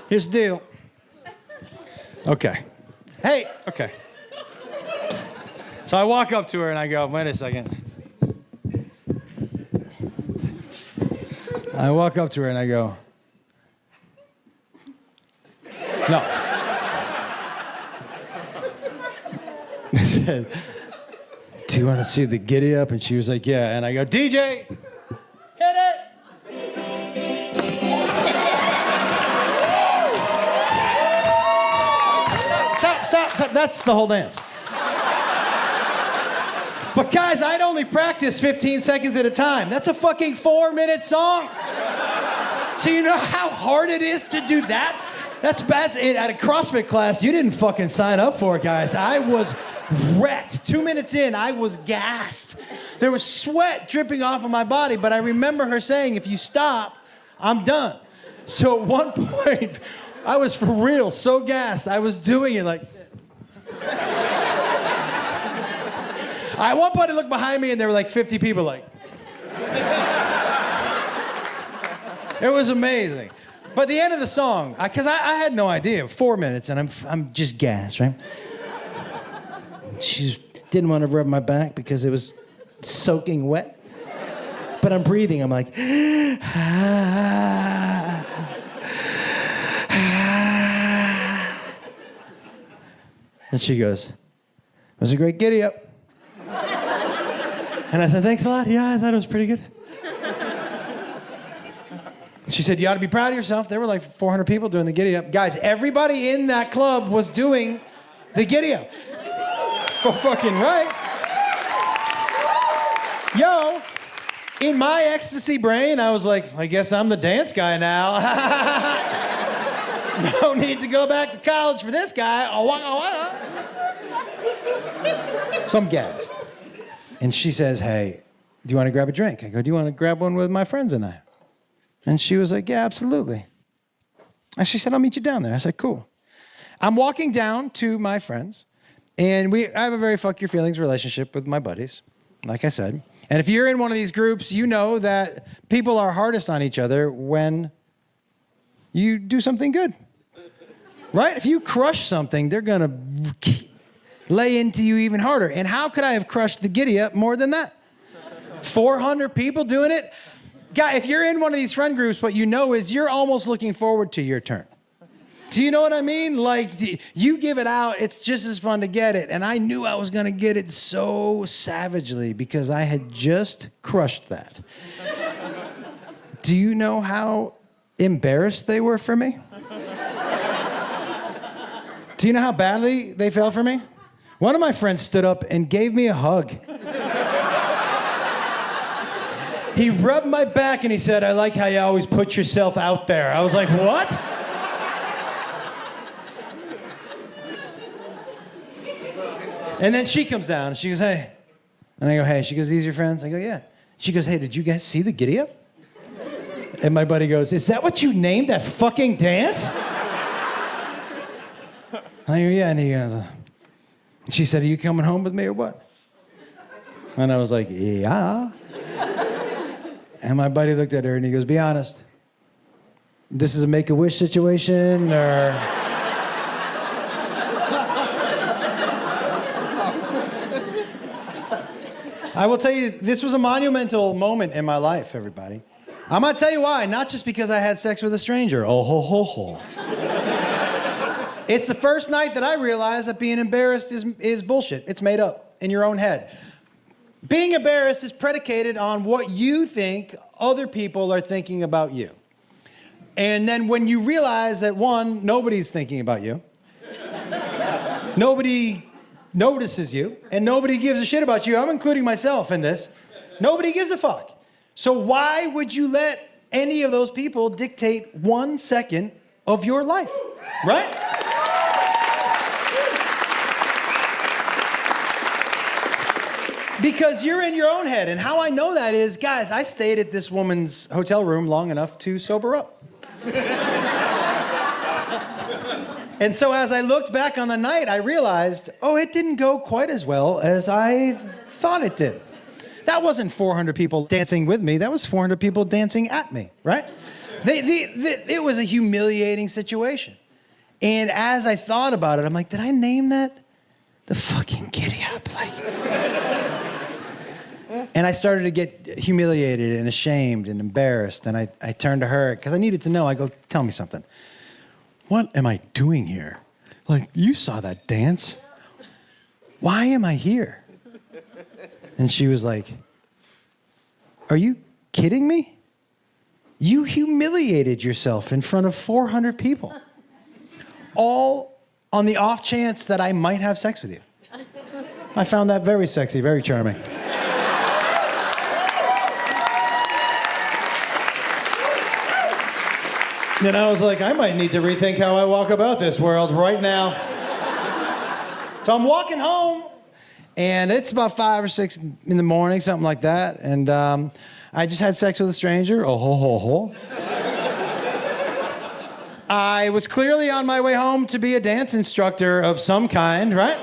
Here's the deal. Okay. Hey, okay. So I walk up to her and I go, wait a second. I walk up to her and I go, no. I said, do you want to see the giddy up? And she was like, yeah. And I go, DJ, hit it. Stop. That's the whole dance. But guys, I'd only practice 15 seconds at a time. That's a fucking 4-minute song. So you know how hard it is to do that? That's bad. At a CrossFit class, you didn't fucking sign up for it, guys. I was wrecked. 2 minutes in, I was gassed. There was sweat dripping off of my body, but I remember her saying, if you stop, I'm done. So at one point, I was for real so gassed, I was doing it like... At one point, I looked behind me, and there were like 50 people like... It was amazing. But the end of the song, because I had no idea, 4 minutes, and I'm just gassed, right? She didn't want to rub my back because it was soaking wet. But I'm breathing, I'm like... And she goes, it was a great giddy up. And I said, thanks a lot. Yeah, I thought it was pretty good. She said, you ought to be proud of yourself. There were like 400 people doing the giddy up. Guys, everybody in that club was doing the giddy up. For fucking right. Yo, in my ecstasy brain, I was like, I guess I'm the dance guy now. No need to go back to college for this guy. So I'm gassed. And she says, hey, do you want to grab a drink? I go, do you want to grab one with my friends and I? And she was like, yeah, absolutely. And she said, I'll meet you down there. I said, cool. I'm walking down to my friends, and I have a very fuck your feelings relationship with my buddies, like I said. And if you're in one of these groups, you know that people are hardest on each other when you do something good. Right? If you crush something, they're going to lay into you even harder. And how could I have crushed the giddy up more than that? 400 people doing it? Guy, if you're in one of these friend groups, what you know is you're almost looking forward to your turn. Do you know what I mean? Like, you give it out, it's just as fun to get it. And I knew I was going to get it so savagely because I had just crushed that. Do you know how embarrassed they were for me? Do you know how badly they felt for me? One of my friends stood up and gave me a hug. He rubbed my back and he said, I like how you always put yourself out there. I was like, what? And then she comes down and she goes, hey. And I go, hey. She goes, these are your friends? I go, yeah. She goes, hey, did you guys see the giddy up? And my buddy goes, is that what you named that fucking dance? I go, yeah. And he goes, she said, are you coming home with me or what? And I was like, yeah. And my buddy looked at her and he goes, be honest. This is a Make-A-Wish situation or... I will tell you, this was a monumental moment in my life, everybody. I'm gonna tell you why. Not just because I had sex with a stranger. Oh, ho, ho, ho. It's the first night that I realized that being embarrassed is bullshit. It's made up in your own head. Being embarrassed is predicated on what you think other people are thinking about you. And then when you realize that, one, nobody's thinking about you, nobody notices you, and nobody gives a shit about you, I'm including myself in this, nobody gives a fuck. So why would you let any of those people dictate 1 second of your life, right? Because you're in your own head. And how I know that is, guys, I stayed at this woman's hotel room long enough to sober up. And so as I looked back on the night, I realized, oh, it didn't go quite as well as I thought it did. That wasn't 400 people dancing with me. That was 400 people dancing at me, right? It was a humiliating situation. And as I thought about it, I'm like, did I name that? The fucking giddy up. Like. And I started to get humiliated and ashamed and embarrassed. And I turned to her, because I needed to know. I go, tell me something. What am I doing here? Like, you saw that dance. Why am I here? And she was like, are you kidding me? You humiliated yourself in front of 400 people. All on the off chance that I might have sex with you. I found that very sexy, very charming. Then I was like, I might need to rethink how I walk about this world right now. So I'm walking home, and it's about 5 or 6 in the morning, something like that. And I just had sex with a stranger. Oh, ho, ho, ho. I was clearly on my way home to be a dance instructor of some kind, right?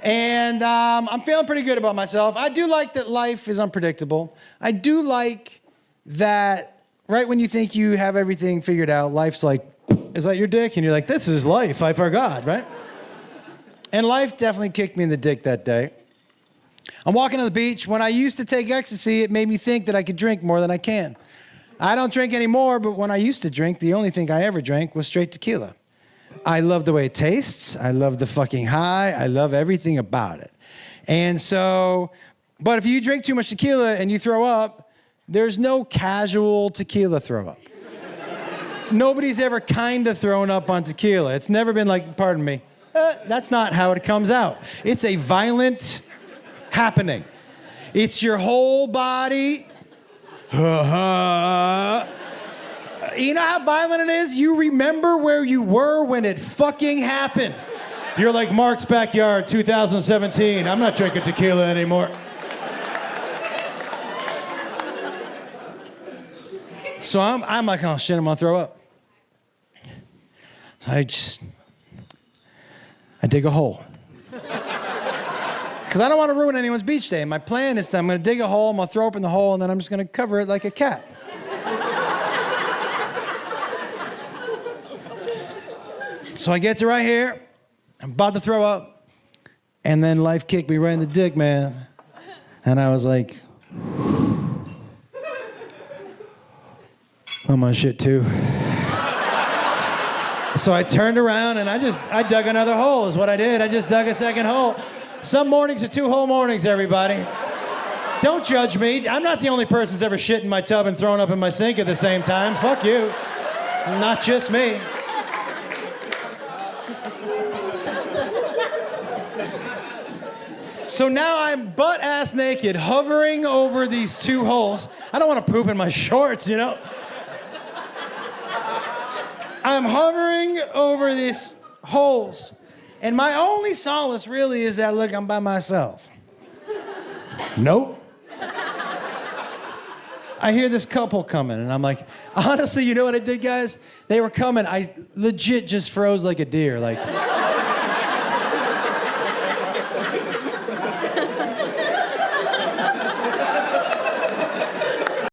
And I'm feeling pretty good about myself. I do like that life is unpredictable. I do like that right when you think you have everything figured out, life's like, is that your dick? And you're like, this is life, I forgot, right? And life definitely kicked me in the dick that day. I'm walking on the beach. When I used to take ecstasy, it made me think that I could drink more than I can. I don't drink anymore, but when I used to drink, the only thing I ever drank was straight tequila. I love the way it tastes. I love the fucking high. I love everything about it. And so, but if you drink too much tequila and you throw up, there's no casual tequila throw up. Nobody's ever kind of thrown up on tequila. It's never been like, pardon me. That's not how it comes out. It's a violent happening. It's your whole body. You know how violent it is? You remember where you were when it fucking happened. You're like Mark's Backyard, 2017. I'm not drinking tequila anymore. So I'm like, oh shit, I'm gonna throw up. So I dig a hole. Because I don't want to ruin anyone's beach day. My plan is that I'm gonna dig a hole, I'm gonna throw up in the hole, and then I'm just gonna cover it like a cat. So I get to right here, I'm about to throw up, and then life kicked me right in the dick, man. And I was like, I'm on shit too. So I turned around and I dug another hole is what I did. I just dug a second hole. Some mornings are 2 whole mornings, everybody. Don't judge me. I'm not the only person that's ever shit in my tub and thrown up in my sink at the same time. Fuck you. Not just me. So now I'm butt-ass naked, hovering over these 2 holes. I don't want to poop in my shorts, you know? I'm hovering over these holes. And my only solace really is that, look, I'm by myself. Nope. I hear this couple coming, and I'm like, honestly, you know what I did, guys? They were coming. I legit just froze like a deer. Like,